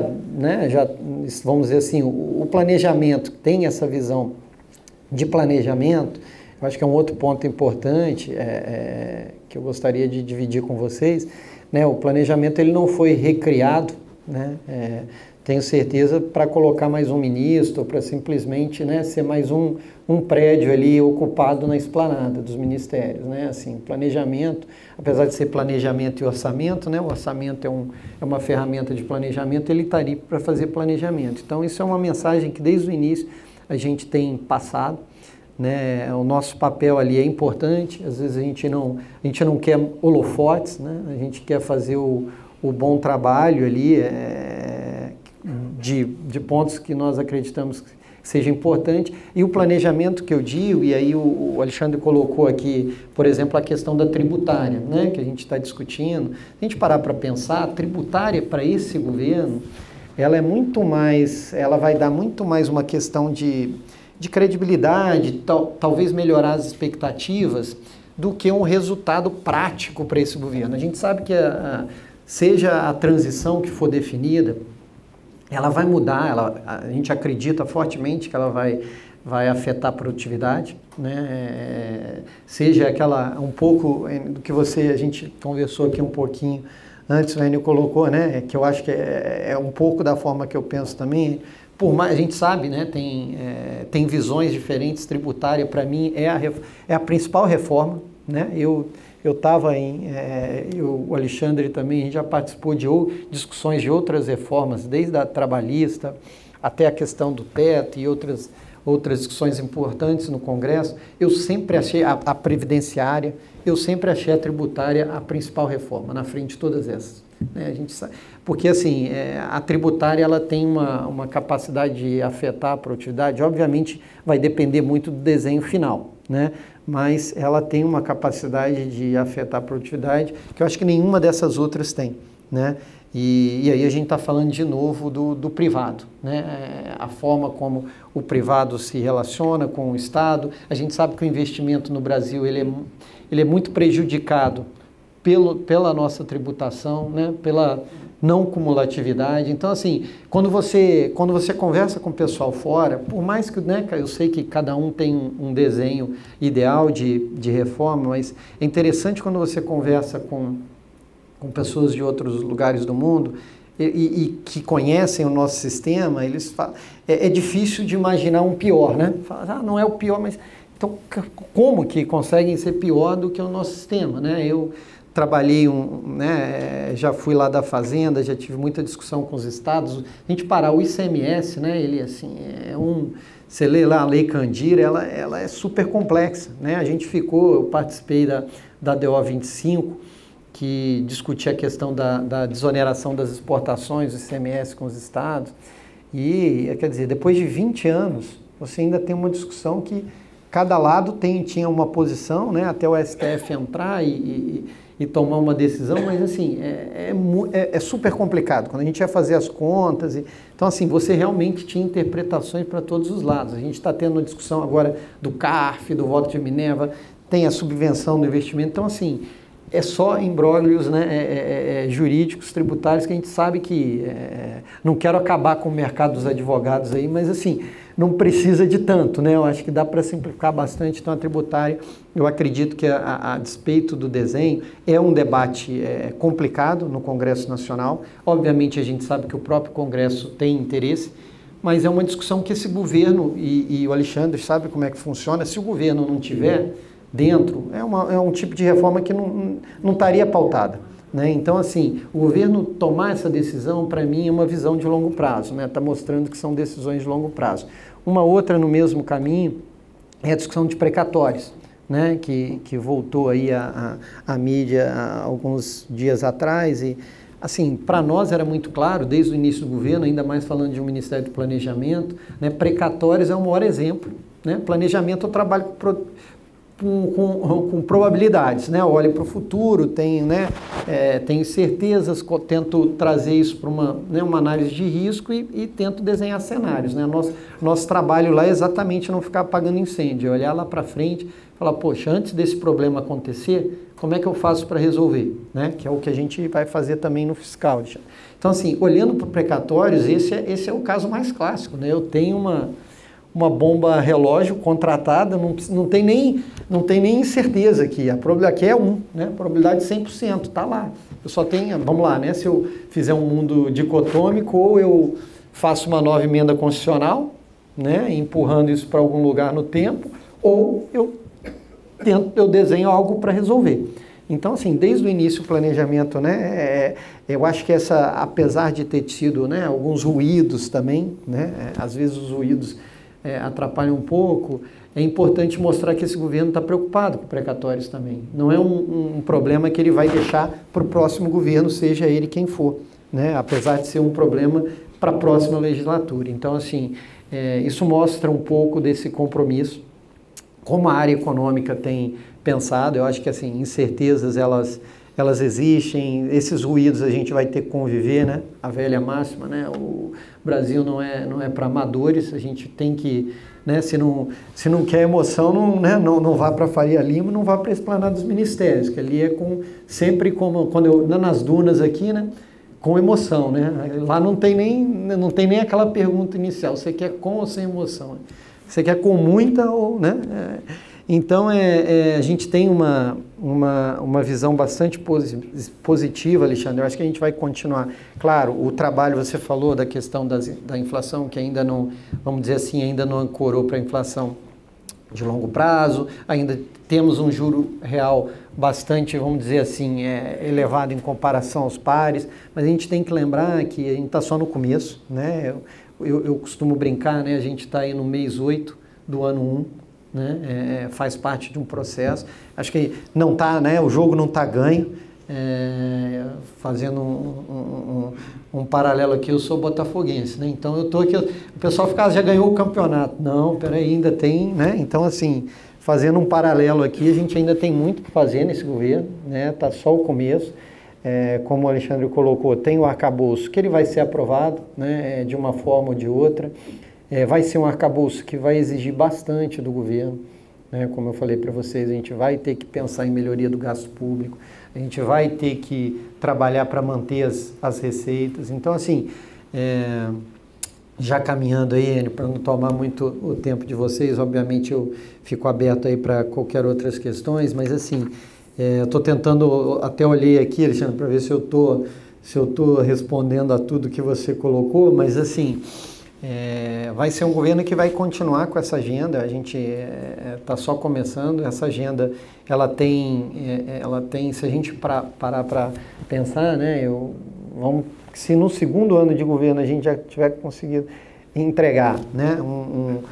vamos dizer assim, o planejamento tem essa visão de planejamento, eu acho que é um outro ponto importante que eu gostaria de dividir com vocês, né? O planejamento ele não foi recriado, né? Tenho certeza, para colocar mais um ministro, para simplesmente, né, ser mais um prédio ali ocupado na esplanada dos ministérios, né? Assim, planejamento, apesar de ser planejamento e orçamento, né? O orçamento é uma ferramenta de planejamento, ele está ali para fazer planejamento. Então, isso é uma mensagem que desde o início a gente tem passado, né? O nosso papel ali é importante, às vezes a gente não quer holofotes, né? A gente quer fazer o bom trabalho ali, de pontos que nós acreditamos que seja importante, e o planejamento que eu digo, e aí o Alexandre colocou aqui, por exemplo, a questão da tributária, né, que a gente está discutindo. Se a gente parar para pensar, a tributária para esse governo, ela vai dar muito mais uma questão de credibilidade, talvez melhorar as expectativas, do que um resultado prático para esse governo. A gente sabe que seja a transição que for definida, ela vai mudar, a gente acredita fortemente que ela vai afetar a produtividade, né? Seja um pouco do que a gente conversou aqui um pouquinho antes, o Enio colocou, né? Que eu acho que é um pouco da forma que eu penso também. Por mais, a gente sabe, né? Tem visões diferentes, tributária para mim é a principal reforma, né? Eu estava o Alexandre também, a gente já participou de discussões de outras reformas, desde a trabalhista até a questão do teto e outras discussões importantes no Congresso. Eu sempre achei a previdenciária, eu sempre achei a tributária a principal reforma, na frente de todas essas, né? A gente sabe, porque assim, a tributária ela tem uma capacidade de afetar a produtividade, obviamente vai depender muito do desenho final, né? Mas ela tem uma capacidade de afetar a produtividade que eu acho que nenhuma dessas outras tem, né? E aí a gente está falando de novo do privado, né? A forma como o privado se relaciona com o Estado. A gente sabe que o investimento no Brasil ele é muito prejudicado pela nossa tributação, né? Pela não cumulatividade. Então, assim, quando você conversa com o pessoal fora, por mais que, né, eu sei que cada um tem um desenho ideal de reforma, mas é interessante quando você conversa com pessoas de outros lugares do mundo e que conhecem o nosso sistema, eles falam, é difícil de imaginar um pior, né? Fala, não é o pior, mas então como que conseguem ser pior do que o nosso sistema, né? Eu trabalhei, né, já fui lá da Fazenda, já tive muita discussão com os estados. A gente parar o ICMS, né, ele assim, você lê lá a Lei Candir, ela é super complexa, né? Eu participei da DO 25, que discutia a questão da desoneração das exportações do ICMS com os estados. E, quer dizer, depois de 20 anos, você ainda tem uma discussão que cada lado tinha uma posição, né, até o STF entrar e tomar uma decisão, mas assim, é super complicado. Quando a gente ia fazer as contas, então assim, você realmente tinha interpretações para todos os lados. A gente está tendo uma discussão agora do CARF, do voto de Minerva, tem a subvenção do investimento, então assim, é só imbróglios, né, jurídicos, tributários, que a gente sabe que... não quero acabar com o mercado dos advogados aí, mas assim, não precisa de tanto, né? Eu acho que dá para simplificar bastante. Então, a tributária, eu acredito que a despeito do desenho, é um debate complicado no Congresso Nacional. Obviamente, a gente sabe que o próprio Congresso tem interesse, mas é uma discussão que esse governo, e o Alexandre sabe como é que funciona, se o governo não tiver dentro, é um tipo de reforma que não estaria pautada, né? Então, assim, o governo tomar essa decisão, para mim, é uma visão de longo prazo, né? Está mostrando que são decisões de longo prazo. Uma outra no mesmo caminho é a discussão de precatórios, né? Que voltou aí a mídia há alguns dias atrás e, assim, para nós era muito claro, desde o início do governo, ainda mais falando de um Ministério do Planejamento, né? Precatórios é o maior exemplo, né? Planejamento eu trabalho com probabilidades, né? Olho para o futuro, tenho certezas, tento trazer isso para uma análise de risco e tento desenhar cenários, né? Nosso trabalho lá é exatamente não ficar apagando incêndio, é olhar lá para frente, falar, poxa, antes desse problema acontecer, como é que eu faço para resolver, né? Que é o que a gente vai fazer também no fiscal. Então, assim, olhando para precatórios, esse é o caso mais clássico, né? Eu tenho uma bomba relógio contratada, não tem nem certeza aqui. A probabilidade aqui é 1, né? A probabilidade 100%, está lá. Eu só tenho, vamos lá, né? Se eu fizer um mundo dicotômico, ou eu faço uma nova emenda constitucional, né? Empurrando isso para algum lugar no tempo, ou eu desenho algo para resolver. Então, assim, desde o início o planejamento, né? Eu acho que apesar de ter tido, né, alguns ruídos também, né? Às vezes os ruídos atrapalha um pouco, é importante mostrar que esse governo está preocupado com precatórios também. Não é um problema que ele vai deixar para o próximo governo, seja ele quem for, né? Apesar de ser um problema para a próxima legislatura. Então, assim, isso mostra um pouco desse compromisso, como a área econômica tem pensado. Eu acho que, assim, incertezas, elas existem, esses ruídos a gente vai ter que conviver, né? A velha máxima, né? O Brasil não é para amadores, a gente tem que, né? Se não quer emoção, não vá para Faria Lima, não vá para a Esplanada dos Ministérios, que ali sempre como quando nas dunas aqui, né? Com emoção, né? Lá não tem nem aquela pergunta inicial, você quer com ou sem emoção? Você quer com muita ou, né? Então, a gente tem uma visão bastante positiva, Alexandre. Eu acho que a gente vai continuar. Claro, o trabalho, você falou da questão da inflação, que ainda não, vamos dizer assim, ainda não ancorou para a inflação de longo prazo, ainda temos um juro real bastante, vamos dizer assim, elevado em comparação aos pares, mas a gente tem que lembrar que a gente está só no começo, né? Eu costumo brincar, né? A gente está aí no mês 8 do ano 1, né? Faz parte de um processo. Acho que não está, né? O jogo não está ganho. Fazendo um paralelo aqui, eu sou botafoguense, né? Então eu estou aqui, o pessoal fica, já ganhou o campeonato. Não, peraí, ainda tem, né? Então, assim, fazendo um paralelo aqui, a gente ainda tem muito para fazer nesse governo, né? Tá só o começo. Como o Alexandre colocou, tem o arcabouço que ele vai ser aprovado, né? De uma forma ou de outra. Vai ser um arcabouço que vai exigir bastante do governo, né? Como eu falei para vocês, a gente vai ter que pensar em melhoria do gasto público, a gente vai ter que trabalhar para manter as receitas. Então, assim, já caminhando aí, Enio, para não tomar muito o tempo de vocês, obviamente eu fico aberto aí para qualquer outras questões, mas assim, eu estou tentando, até olhei aqui, Alexandre, para ver se eu estou respondendo a tudo que você colocou, mas assim, vai ser um governo que vai continuar com essa agenda, a gente está só começando, essa agenda, ela tem, se a gente parar para pensar, né, se no segundo ano de governo a gente já tiver conseguido entregar, né,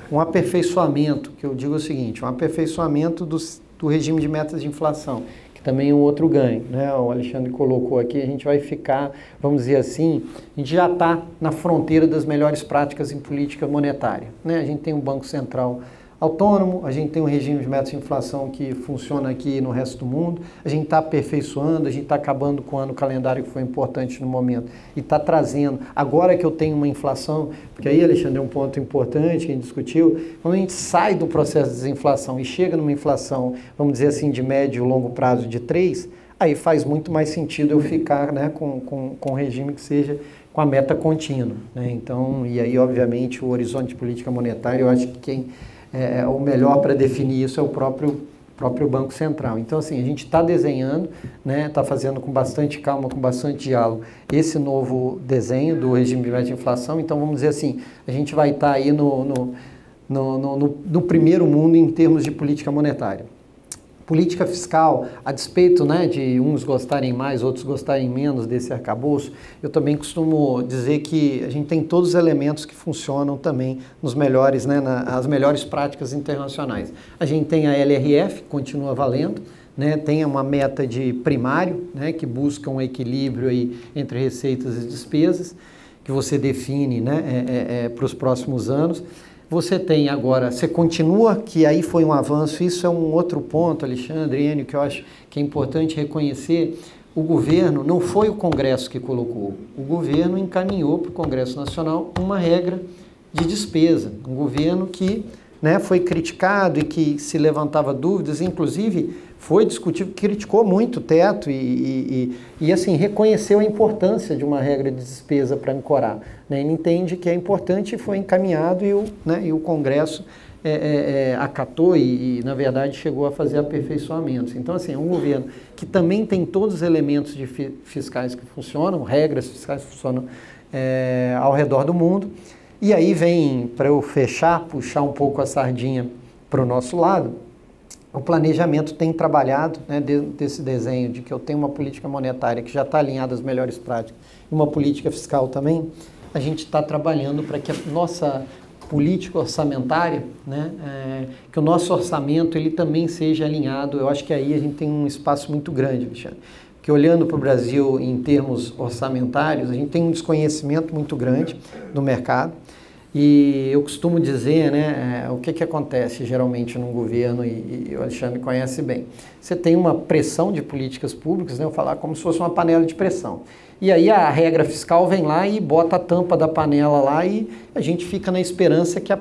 um aperfeiçoamento, que eu digo o seguinte, um aperfeiçoamento do regime de metas de inflação, que também é um outro ganho, né? O Alexandre colocou aqui, a gente vai ficar, vamos dizer assim, a gente já está na fronteira das melhores práticas em política monetária, né? A gente tem um Banco Central autônomo, a gente tem um regime de metas de inflação que funciona aqui no resto do mundo, a gente está aperfeiçoando, a gente está acabando com o ano calendário que foi importante no momento e está trazendo, agora que eu tenho uma inflação, porque aí, Alexandre, é um ponto importante que a gente discutiu, quando a gente sai do processo de desinflação e chega numa inflação, vamos dizer assim, de médio e longo prazo de 3, aí faz muito mais sentido eu ficar, né, com um regime que seja com a meta contínua, né? Então, e aí, obviamente, o horizonte de política monetária, eu acho que quem o melhor para definir isso é o próprio Banco Central. Então, assim, a gente está desenhando, né, está fazendo com bastante calma, com bastante diálogo, esse novo desenho do regime de meta de inflação. Então, vamos dizer assim, a gente vai estar aí no primeiro mundo em termos de política monetária. Política fiscal, a despeito, né, de uns gostarem mais, outros gostarem menos desse arcabouço, eu também costumo dizer que a gente tem todos os elementos que funcionam também nos melhores, né, as melhores práticas internacionais. A gente tem a LRF, continua valendo, né, tem uma meta de primário, né, que busca um equilíbrio aí entre receitas e despesas, que você define, né, para os próximos anos. Você tem agora, você continua, que aí foi um avanço, isso é um outro ponto, Alexandre, Enio, que eu acho que é importante reconhecer, o governo, não foi o Congresso que colocou, o governo encaminhou para o Congresso Nacional uma regra de despesa, um governo que, né, foi criticado e que se levantava dúvidas, inclusive foi discutido, criticou muito o teto e assim, reconheceu a importância de uma regra de despesa para ancorar, né? Ele entende que é importante e foi encaminhado e o Congresso acatou e, na verdade, chegou a fazer aperfeiçoamentos. Então, assim, é um governo que também tem todos os elementos de fiscais que funcionam, regras fiscais que funcionam ao redor do mundo. E aí vem, para eu puxar um pouco a sardinha para o nosso lado, o planejamento tem trabalhado, né, desse desenho de que eu tenho uma política monetária que já está alinhada às melhores práticas e uma política fiscal também, a gente está trabalhando para que a nossa política orçamentária, né, que o nosso orçamento ele também seja alinhado. Eu acho que aí a gente tem um espaço muito grande, Alexandre, porque olhando para o Brasil em termos orçamentários, a gente tem um desconhecimento muito grande do mercado. E eu costumo dizer, né, o que acontece geralmente num governo, e o Alexandre conhece bem. Você tem uma pressão de políticas públicas, né, eu falar como se fosse uma panela de pressão. E aí a regra fiscal vem lá e bota a tampa da panela lá e a gente fica na esperança que a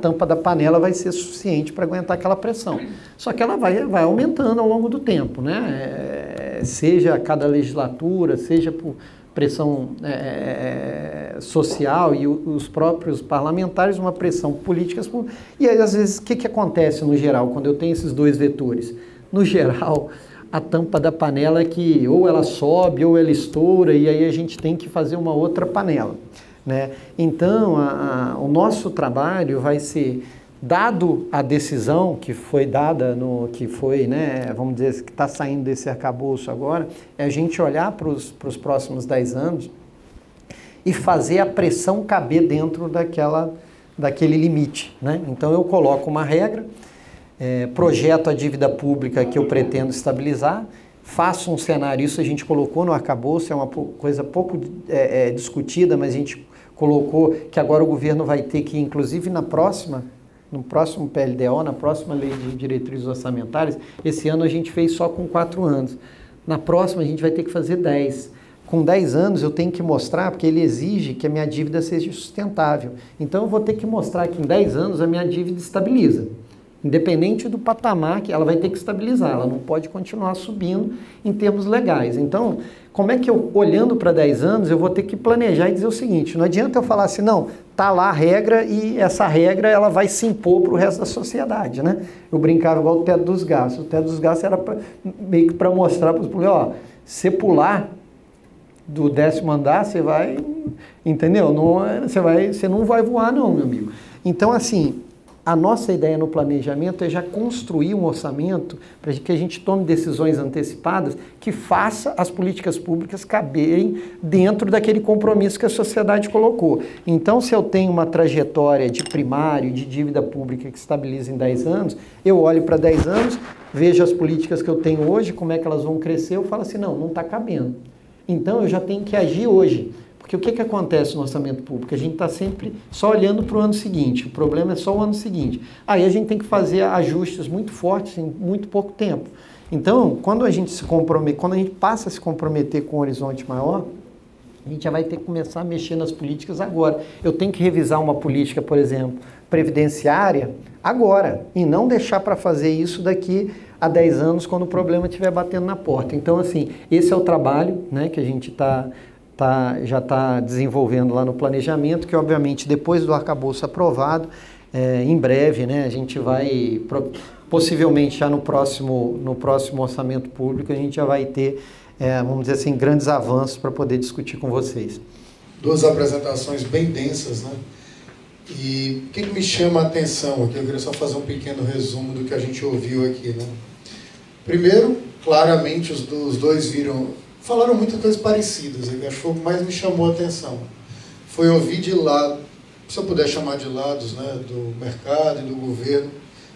tampa da panela vai ser suficiente para aguentar aquela pressão. Só que ela vai aumentando ao longo do tempo, né? Seja a cada legislatura, seja por pressão social e os próprios parlamentares, uma pressão política. E aí, às vezes, o que acontece no geral, quando eu tenho esses dois vetores? No geral, a tampa da panela é que ou ela sobe ou ela estoura e aí a gente tem que fazer uma outra panela, né? Então, o nosso trabalho vai ser, dado a decisão que foi dada, vamos dizer, que está saindo desse arcabouço agora, é a gente olhar para os próximos 10 anos e fazer a pressão caber dentro daquele limite, né? Então eu coloco uma regra, projeto a dívida pública que eu pretendo estabilizar, faço um cenário, isso a gente colocou no arcabouço, é uma coisa pouco discutida, mas a gente colocou que agora o governo vai ter que, inclusive na próxima no próximo PLDO, na próxima Lei de Diretrizes Orçamentárias, esse ano a gente fez só com 4 anos. Na próxima a gente vai ter que fazer 10. Com 10 anos eu tenho que mostrar, porque ele exige que a minha dívida seja sustentável. Então eu vou ter que mostrar que em 10 anos a minha dívida estabiliza. Independente do patamar, que ela vai ter que estabilizar, ela não pode continuar subindo em termos legais. Então, como é que eu, olhando para 10 anos, eu vou ter que planejar e dizer o seguinte, não adianta eu falar assim, não, tá lá a regra e essa regra ela vai se impor para o resto da sociedade, né? Eu brincava igual o teto dos gastos. O teto dos gastos era meio que para mostrar para os políticos, ó, você pular do 10º andar, você vai, entendeu? Não, você não vai voar não, meu amigo. Então, assim, a nossa ideia no planejamento é já construir um orçamento para que a gente tome decisões antecipadas que faça as políticas públicas caberem dentro daquele compromisso que a sociedade colocou. Então, se eu tenho uma trajetória de primário, de dívida pública que estabiliza em 10 anos, eu olho para 10 anos, vejo as políticas que eu tenho hoje, como é que elas vão crescer, eu falo assim, não está cabendo. Então, eu já tenho que agir hoje. Porque o que acontece no orçamento público? A gente está sempre só olhando para o ano seguinte, o problema é só o ano seguinte. Aí a gente tem que fazer ajustes muito fortes em muito pouco tempo. Então, quando a gente passa a se comprometer com um horizonte maior, a gente já vai ter que começar a mexer nas políticas agora. Eu tenho que revisar uma política, por exemplo, previdenciária agora, e não deixar para fazer isso daqui a 10 anos, quando o problema estiver batendo na porta. Então, assim, esse é o trabalho, né, que a gente já está desenvolvendo lá no planejamento, que obviamente depois do arcabouço aprovado, em breve, né, a gente vai, possivelmente já no próximo orçamento público, a gente já vai ter, vamos dizer assim, grandes avanços para poder discutir com vocês. 2 apresentações bem densas, né? E o que me chama a atenção aqui, eu queria só fazer um pequeno resumo do que a gente ouviu aqui, né? Primeiro, claramente os dois falaram muitas coisas parecidas, eu acho que o que mais me chamou a atenção foi ouvir de lado, se eu puder chamar de lados, né, do mercado e do governo,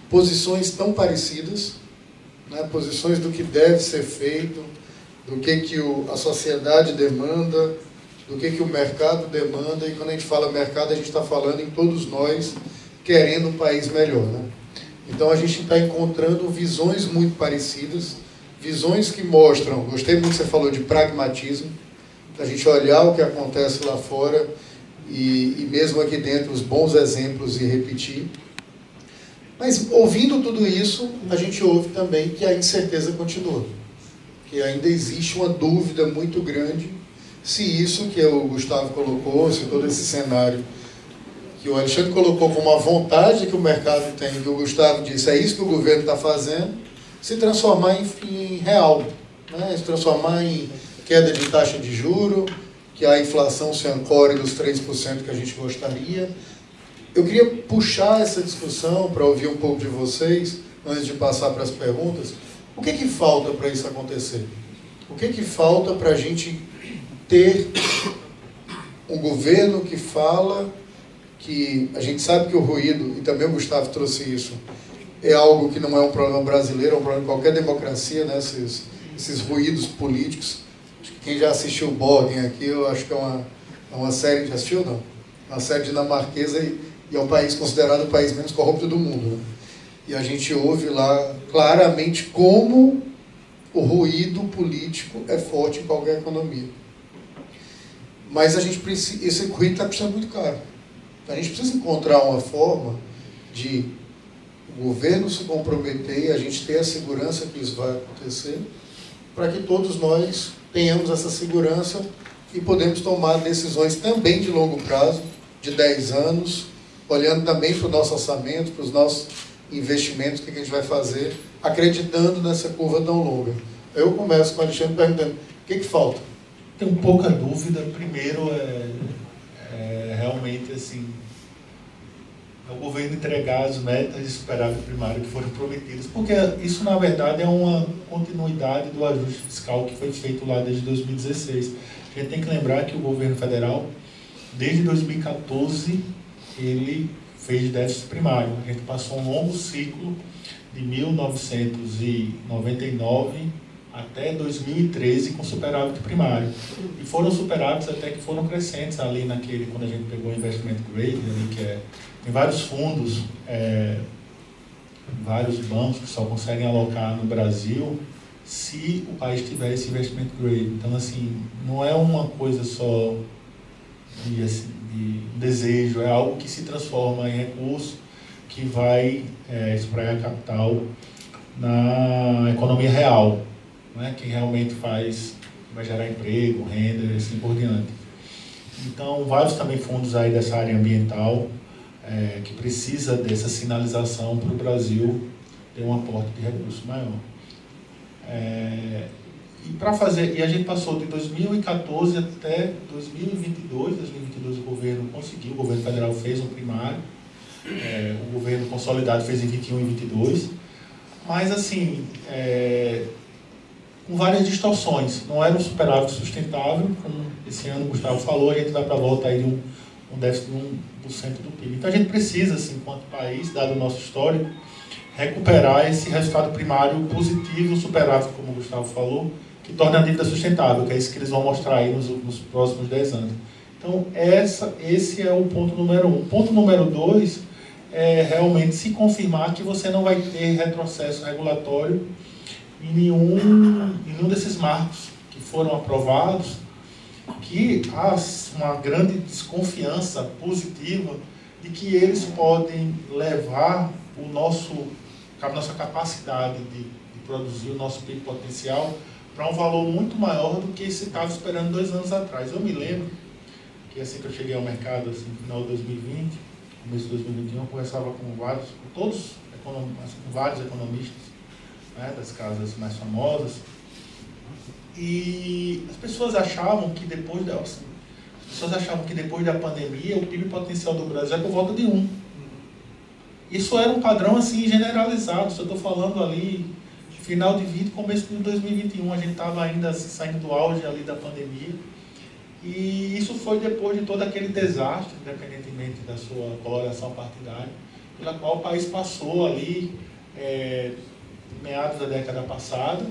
posições tão parecidas, né, posições do que deve ser feito, do que a sociedade demanda, do que o mercado demanda, e quando a gente fala mercado, a gente está falando em todos nós querendo um país melhor, né? Então a gente está encontrando visões muito parecidas, visões que mostram, gostei muito que você falou de pragmatismo, a gente olhar o que acontece lá fora e mesmo aqui dentro os bons exemplos e repetir. Mas ouvindo tudo isso, a gente ouve também que a incerteza continua, que ainda existe uma dúvida muito grande se isso que o Gustavo colocou, se todo esse cenário que o Alexandre colocou como uma vontade que o mercado tem, que o Gustavo disse, é isso que o governo está fazendo, se transformar em real, né? Se transformar em queda de taxa de juros, que a inflação se ancore nos 3% que a gente gostaria. Eu queria puxar essa discussão para ouvir um pouco de vocês, antes de passar para as perguntas. O que falta para isso acontecer? O que falta para a gente ter um governo que fala que a gente sabe que o ruído, e também o Gustavo trouxe isso, é algo que não é um problema brasileiro, é um problema de qualquer democracia, né? Esses ruídos políticos. Acho que quem já assistiu o Borgen aqui, eu acho que é uma série, já assistiu não? Uma série dinamarquesa e é um país considerado o país menos corrupto do mundo, né? E a gente ouve lá claramente como o ruído político é forte em qualquer economia. Mas a gente precisa, esse ruído está custando muito caro. Então a gente precisa encontrar uma forma de o governo se comprometer e a gente ter a segurança que isso vai acontecer, para que todos nós tenhamos essa segurança e podemos tomar decisões também de longo prazo, de 10 anos, olhando também para o nosso orçamento, para os nossos investimentos, o que a gente vai fazer, acreditando nessa curva tão longa. Eu começo com o Alexandre perguntando, o que falta? Tenho pouca dúvida. Primeiro, realmente assim, é o governo entregar as metas de superávit primário que foram prometidas, porque isso, na verdade, é uma continuidade do ajuste fiscal que foi feito lá desde 2016. A gente tem que lembrar que o governo federal, desde 2014, ele fez déficit primário. A gente passou um longo ciclo de 1999 até 2013 com superávit primário. E foram superávites até que foram crescentes ali naquele, quando a gente pegou o investment grade, ali, que tem vários fundos, vários bancos que só conseguem alocar no Brasil se o país tiver esse investment grade. Então, assim, não é uma coisa só de desejo, é algo que se transforma em recurso que vai espraiar capital na economia real, né, que realmente vai gerar emprego, renda e assim por diante. Então, vários também fundos aí dessa área ambiental que precisa dessa sinalização para o Brasil ter um aporte de recurso maior. E a gente passou de 2014 até 2022. 2022 o governo conseguiu, o governo federal fez um primário, o governo consolidado fez em 21 e 22, mas assim, com várias distorções. Não era um superávit sustentável, como esse ano o Gustavo falou, a gente vai para a volta aí de um déficit de 1% do PIB. Então a gente precisa, assim, enquanto país, dado o nosso histórico, recuperar esse resultado primário positivo, superávit, como o Gustavo falou, que torna a dívida sustentável, que é isso que eles vão mostrar aí nos próximos 10 anos. Então, esse é o ponto número 1. Ponto número 2 é realmente se confirmar que você não vai ter retrocesso regulatório em nenhum desses marcos que foram aprovados, que há uma grande desconfiança positiva de que eles podem levar a nossa capacidade de produzir o nosso PIB potencial para um valor muito maior do que se estava esperando 2 anos atrás. Eu me lembro que assim que eu cheguei ao mercado, assim, no final de 2020, começo de 2021, eu conversava com vários economistas, né, das casas mais famosas, e as pessoas achavam que depois da pandemia o PIB potencial do Brasil é por volta de 1. Isso era um padrão assim generalizado. Se eu estou falando ali final de 20, começo de 2021, a gente estava ainda assim, saindo do auge ali da pandemia, e isso foi depois de todo aquele desastre, independentemente da sua coloração partidária, pela qual o país passou ali meados da década passada,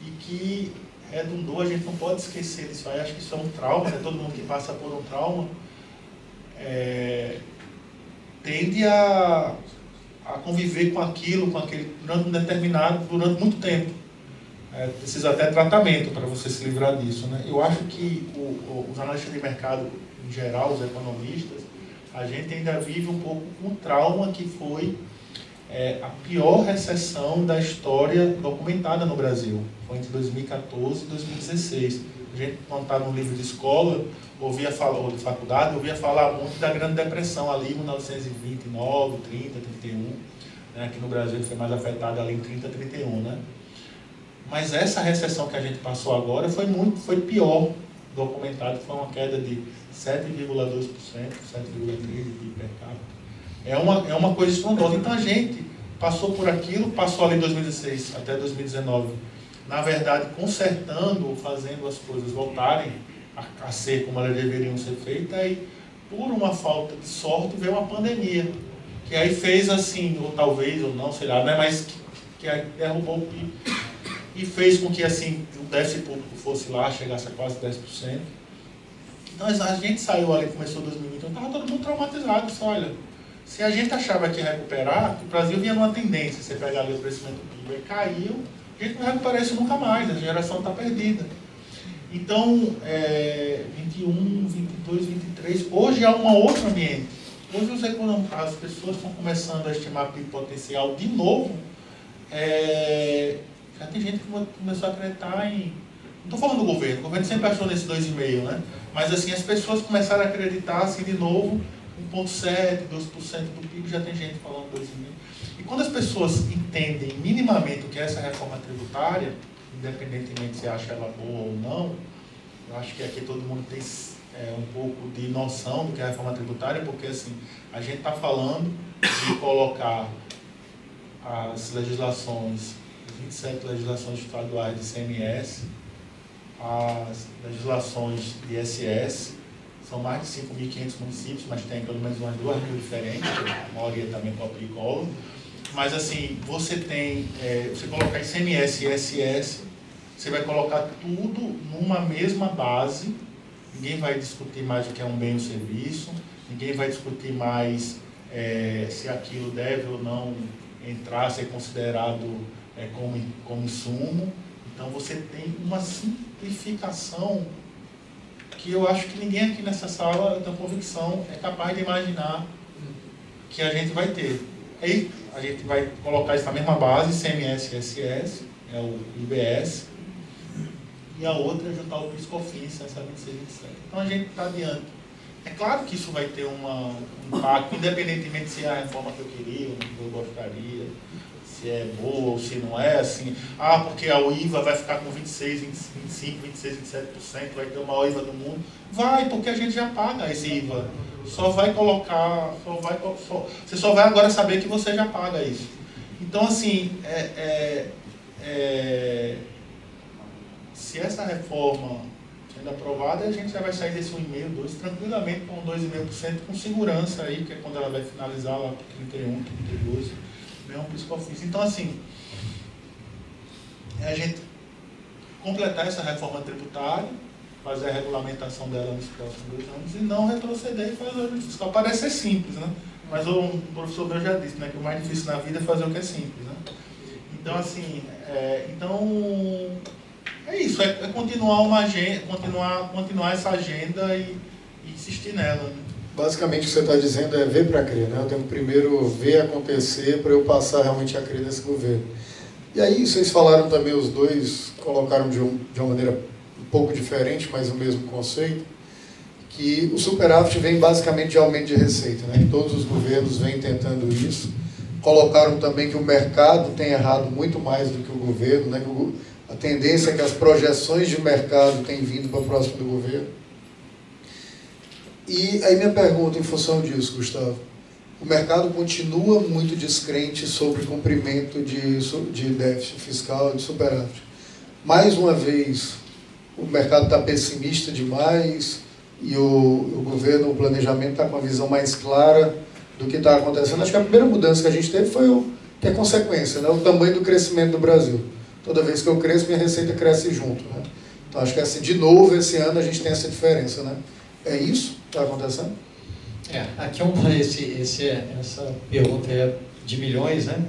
e que redundou, a gente não pode esquecer disso aí. Acho que isso é um trauma, né? Todo mundo que passa por um trauma tende a conviver com aquele durante muito tempo. Precisa até tratamento para você se livrar disso, né? Eu acho que os analistas de mercado, em geral, os economistas, a gente ainda vive um pouco com o trauma que foi a pior recessão da história documentada no Brasil. Foi entre 2014 e 2016. A gente, quando estava no livro de escola, ou de faculdade, ouvia falar muito da Grande Depressão ali, 1929, 30, 31. Né? Aqui no Brasil ele foi mais afetado ali em 30, 31, né? Mas essa recessão que a gente passou agora foi pior documentado, foi uma queda de 7,2%, 7,3% de PIB per capita. É uma coisa estrondosa. Então a gente passou por aquilo, passou ali em 2016 até 2019, na verdade consertando, fazendo as coisas voltarem a ser como elas deveriam ser feitas, e por uma falta de sorte veio uma pandemia, que aí fez assim, ou talvez, ou não, sei lá, né, mas que derrubou o PIB e fez com que assim, o déficit público fosse lá, chegasse a quase 10%. Então a gente saiu ali, começou 2021, estava todo mundo traumatizado. Só, olha, se a gente achava que ia recuperar, o Brasil vinha numa tendência, você pegar ali o crescimento do PIB, caiu, a gente não recupera isso nunca mais, a geração está perdida. Então, 21, 22, 23, hoje há um outro ambiente. Hoje as pessoas estão começando a estimar PIB potencial de novo. Já tem gente que começou a acreditar em... Não estou falando do governo, o governo sempre achou nesse 2,5, né? Mas assim, as pessoas começaram a acreditar assim, de novo, 1,7%, 2% do PIB, já tem gente falando 2,5%. E quando as pessoas entendem minimamente o que é essa reforma tributária, independentemente se acha ela boa ou não, eu acho que aqui todo mundo tem um pouco de noção do que é a reforma tributária, porque assim, a gente está falando de colocar as legislações, 27 legislações estaduais de ICMS, as legislações de ISS, são mais de 5.500 municípios, mas tem pelo menos umas 2.000 diferentes, a maioria também copia e cola. Mas assim, você tem, você colocar ICMS e ISS, você vai colocar tudo numa mesma base, ninguém vai discutir mais o que é um bem ou serviço, ninguém vai discutir mais se aquilo deve ou não entrar, ser considerado como insumo. Então você tem uma simplificação que eu acho que ninguém aqui nessa sala, eu tenho convicção, é capaz de imaginar que a gente vai ter. Aí a gente vai colocar isso na mesma base, CMS e ISS, é o IBS, e a outra é juntar o PIS/COFINS, essa 26, 27. Então a gente está adiante. É claro que isso vai ter um impacto, independentemente se é a reforma que eu queria, ou que eu gostaria, se é boa ou se não é, assim, porque a IVA vai ficar com 26, 25, 26, 27%, vai ter o maior IVA do mundo. Vai, porque a gente já paga esse IVA. Só vai colocar, você só vai agora saber que você já paga isso. Então, assim, se essa reforma sendo aprovada, a gente já vai sair desse 1,5%, 2%, tranquilamente com 2,5% com segurança aí, que é quando ela vai finalizar lá para 31, 32%. Mesmo PIS/COFINS. Então, assim, é a gente completar essa reforma tributária, fazer a regulamentação dela nos próximos 2 anos e não retroceder e fazer o ajuste fiscal. Parece ser simples, né? Mas o professor meu já disse, né, que o mais difícil na vida é fazer o que é simples, né? Então, assim, é isso, é continuar uma agenda, continuar essa agenda e insistir nela, né? Basicamente, o que você está dizendo é ver para crer, né? Eu tenho que primeiro ver acontecer para eu passar realmente a crer nesse governo. E aí, vocês falaram também, os dois colocaram de uma maneira um pouco diferente, mas o mesmo conceito, que o superávit vem basicamente de aumento de receita, né? Todos os governos vêm tentando isso. Colocaram também que o mercado tem errado muito mais do que o governo, né? A tendência é que as projeções de mercado têm vindo para próximo do governo. E aí minha pergunta em função disso, Gustavo, o mercado continua muito descrente sobre cumprimento de déficit fiscal, de superávit. Mais uma vez, o mercado está pessimista demais e o governo, o planejamento está com uma visão mais clara do que está acontecendo. Acho que a primeira mudança que a gente teve foi que é consequência, né? O tamanho do crescimento do Brasil. Toda vez que eu cresço, minha receita cresce junto, né? Então acho que assim, de novo, esse ano a gente tem essa diferença, né? É isso que está acontecendo? Aqui essa pergunta é de milhões, né?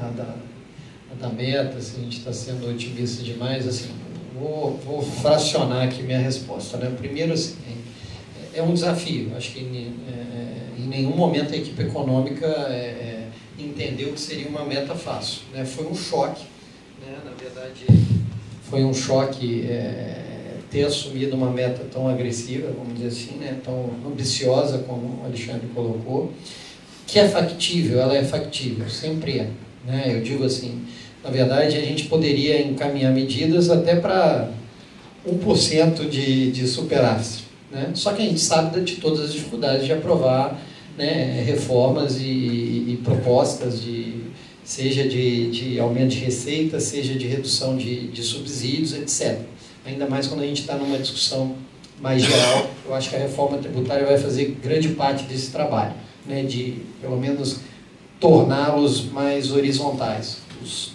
A da meta, se a gente está sendo otimista demais, assim, vou fracionar aqui minha resposta, né? Primeiro, assim, é um desafio. Acho que em nenhum momento a equipe econômica entendeu que seria uma meta fácil, né? Foi um choque, né? Na verdade, foi um choque ter assumido uma meta tão agressiva, vamos dizer assim, né? Tão ambiciosa como o Alexandre colocou, que é factível, ela é factível, sempre é, né? Eu digo assim, na verdade a gente poderia encaminhar medidas até para 1% de superávit, né? Só que a gente sabe de todas as dificuldades de aprovar, né, reformas e propostas, seja de aumento de receita, seja de redução de subsídios, etc. Ainda mais quando a gente está numa discussão mais geral. Eu acho que a reforma tributária vai fazer grande parte desse trabalho, né, de, pelo menos, torná-los mais horizontais, os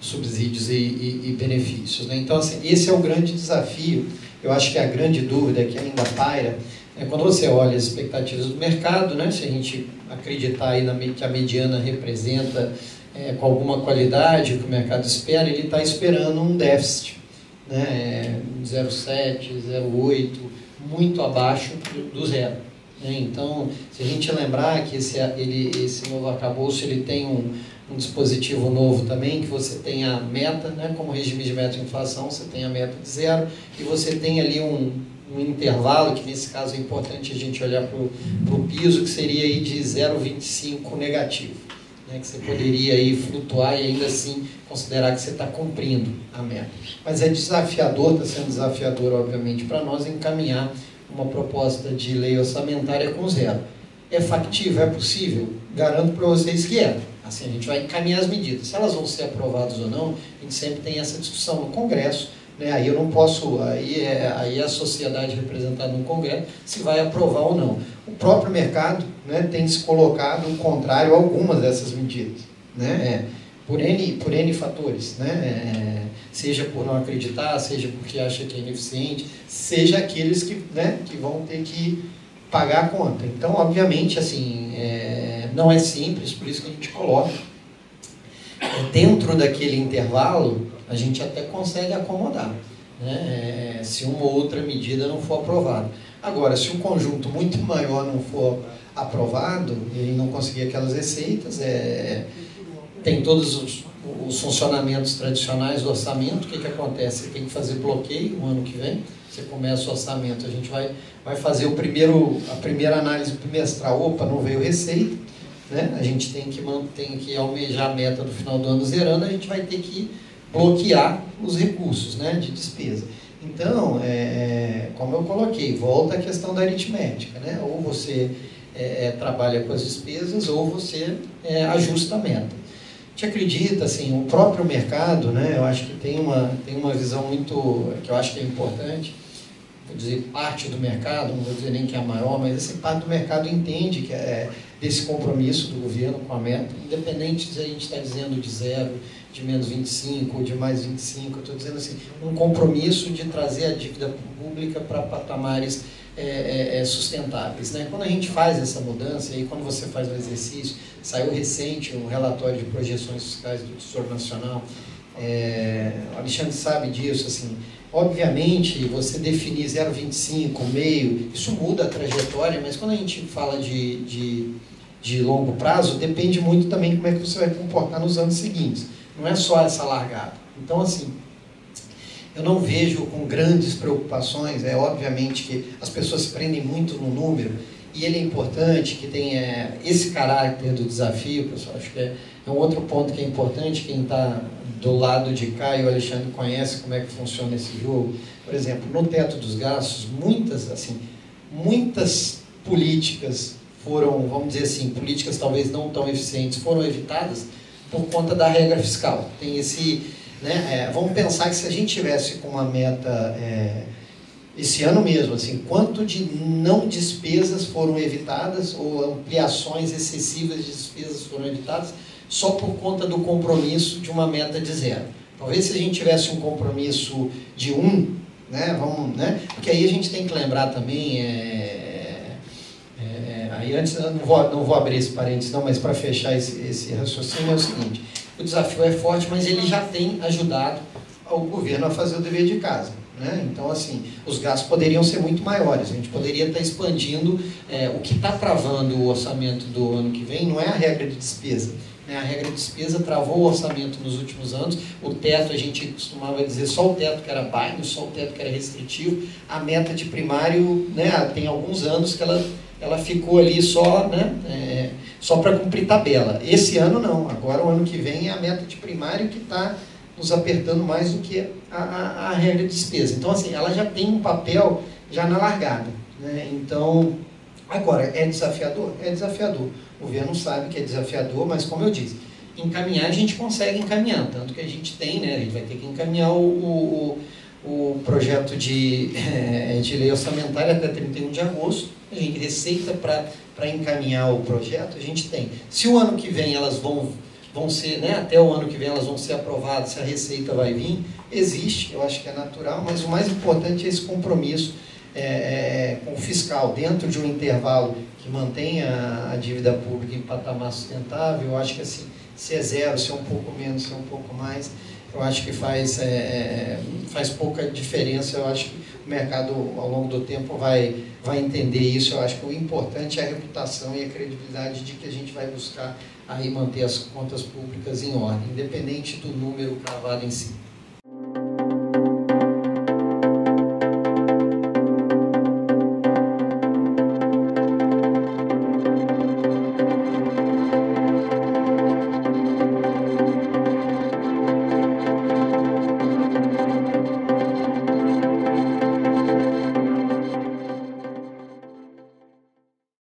subsídios e benefícios, né? Então, assim, esse é o grande desafio. Eu acho que a grande dúvida que ainda paira é quando você olha as expectativas do mercado, né, se a gente acreditar aí que a mediana representa com alguma qualidade o que o mercado espera, ele está esperando um déficit, né, 0,7, 0,8, muito abaixo do zero, né? Então, se a gente lembrar que esse novo arcabouço ele tem um dispositivo novo também, que você tem a meta, né, como regime de meta de inflação, você tem a meta de zero, e você tem ali um intervalo, que nesse caso é importante a gente olhar para o piso, que seria aí de 0,25 negativo, né, que você poderia aí flutuar e ainda assim considerar que você está cumprindo a meta. Mas é desafiador, está sendo desafiador, obviamente, para nós encaminhar uma proposta de lei orçamentária com zero. É factível? É possível? Garanto para vocês que é. Assim, a gente vai encaminhar as medidas. Se elas vão ser aprovadas ou não, a gente sempre tem essa discussão no Congresso, né? Aí eu não posso, aí a sociedade representada no Congresso, se vai aprovar ou não. O próprio mercado, né, tem se colocado contrário a algumas dessas medidas, né? por N fatores, né? Seja por não acreditar, seja porque acha que é ineficiente, seja aqueles que, né, que vão ter que pagar a conta. Então, obviamente, assim, não é simples, por isso que a gente coloca. Dentro daquele intervalo, a gente até consegue acomodar, né? Se uma ou outra medida não for aprovada. Agora, se um conjunto muito maior não for aprovado e não conseguir aquelas receitas, tem todos os funcionamentos tradicionais do orçamento. O que acontece? Você tem que fazer bloqueio o ano que vem. Você começa o orçamento, a gente vai fazer a primeira análise bimestral. Opa, não veio receita, né? A gente tem que almejar a meta do final do ano zerando, a gente vai ter que bloquear os recursos, né, de despesa. Então, como eu coloquei, volta a questão da aritmética, né? Ou você trabalha com as despesas ou você ajusta a meta. A gente acredita, assim, o próprio mercado, né, eu acho que tem uma visão muito, que eu acho que é importante, vou dizer parte do mercado, não vou dizer nem que é a maior, mas essa parte do mercado entende que desse compromisso do governo com a meta, independente se a gente está dizendo de 0, de menos 25 ou de mais 25, eu estou dizendo assim, um compromisso de trazer a dívida pública para patamares sustentáveis, né? Quando a gente faz essa mudança, e quando você faz o exercício, saiu recente um relatório de projeções fiscais do Tesouro Nacional, o Alexandre sabe disso, assim, obviamente você definir 0,25, meio, isso muda a trajetória, mas quando a gente fala de longo prazo, depende muito também como é que você vai comportar nos anos seguintes, não é só essa largada. Então, assim, eu não vejo com grandes preocupações, obviamente que as pessoas se prendem muito no número, e ele é importante que tenha esse caráter do desafio, pessoal, acho que é um outro ponto que é importante, quem está do lado de cá, e o Alexandre conhece como é que funciona esse jogo. Por exemplo, no teto dos gastos, muitas políticas foram, vamos dizer assim, políticas talvez não tão eficientes, foram evitadas por conta da regra fiscal. Tem esse... né, vamos pensar que se a gente tivesse com uma meta esse ano mesmo, assim, quanto de não despesas foram evitadas ou ampliações excessivas de despesas foram evitadas só por conta do compromisso de uma meta de 0. Talvez se a gente tivesse um compromisso de 1, né, porque aí a gente tem que lembrar também, aí antes, eu não vou abrir esse parênteses não, mas para fechar esse raciocínio é o seguinte, o desafio é forte, mas ele já tem ajudado o governo a fazer o dever de casa, né? Então, assim, os gastos poderiam ser muito maiores, a gente poderia estar expandindo, o que está travando o orçamento do ano que vem não é a regra de despesa, né? A regra de despesa travou o orçamento nos últimos anos, o teto, a gente costumava dizer só o teto que era baixo, só o teto que era restritivo, a meta de primário, né, tem alguns anos que ela ficou ali só, né, só para cumprir tabela. Esse ano não, agora o ano que vem é a meta de primário que está nos apertando mais do que a regra de despesa. Então, assim, ela já tem um papel já na largada, né? Então, agora, é desafiador? É desafiador. O governo sabe que é desafiador, mas como eu disse, encaminhar a gente consegue encaminhar, tanto que a gente tem, né, a gente vai ter que encaminhar o projeto de lei orçamentária até 31 de agosto, a gente receita para encaminhar o projeto, a gente tem. Se o ano que vem elas vão ser, né, até o ano que vem elas vão ser aprovadas, se a receita vai vir, existe, eu acho que é natural, mas o mais importante é esse compromisso com o fiscal, dentro de um intervalo que mantenha a dívida pública em patamar sustentável. Eu acho que assim, se é 0, se é um pouco menos, se é um pouco mais, eu acho que faz pouca diferença. Eu acho que o mercado, ao longo do tempo, vai entender isso. Eu acho que o importante é a reputação e a credibilidade de que a gente vai buscar aí manter as contas públicas em ordem, independente do número cravado em si.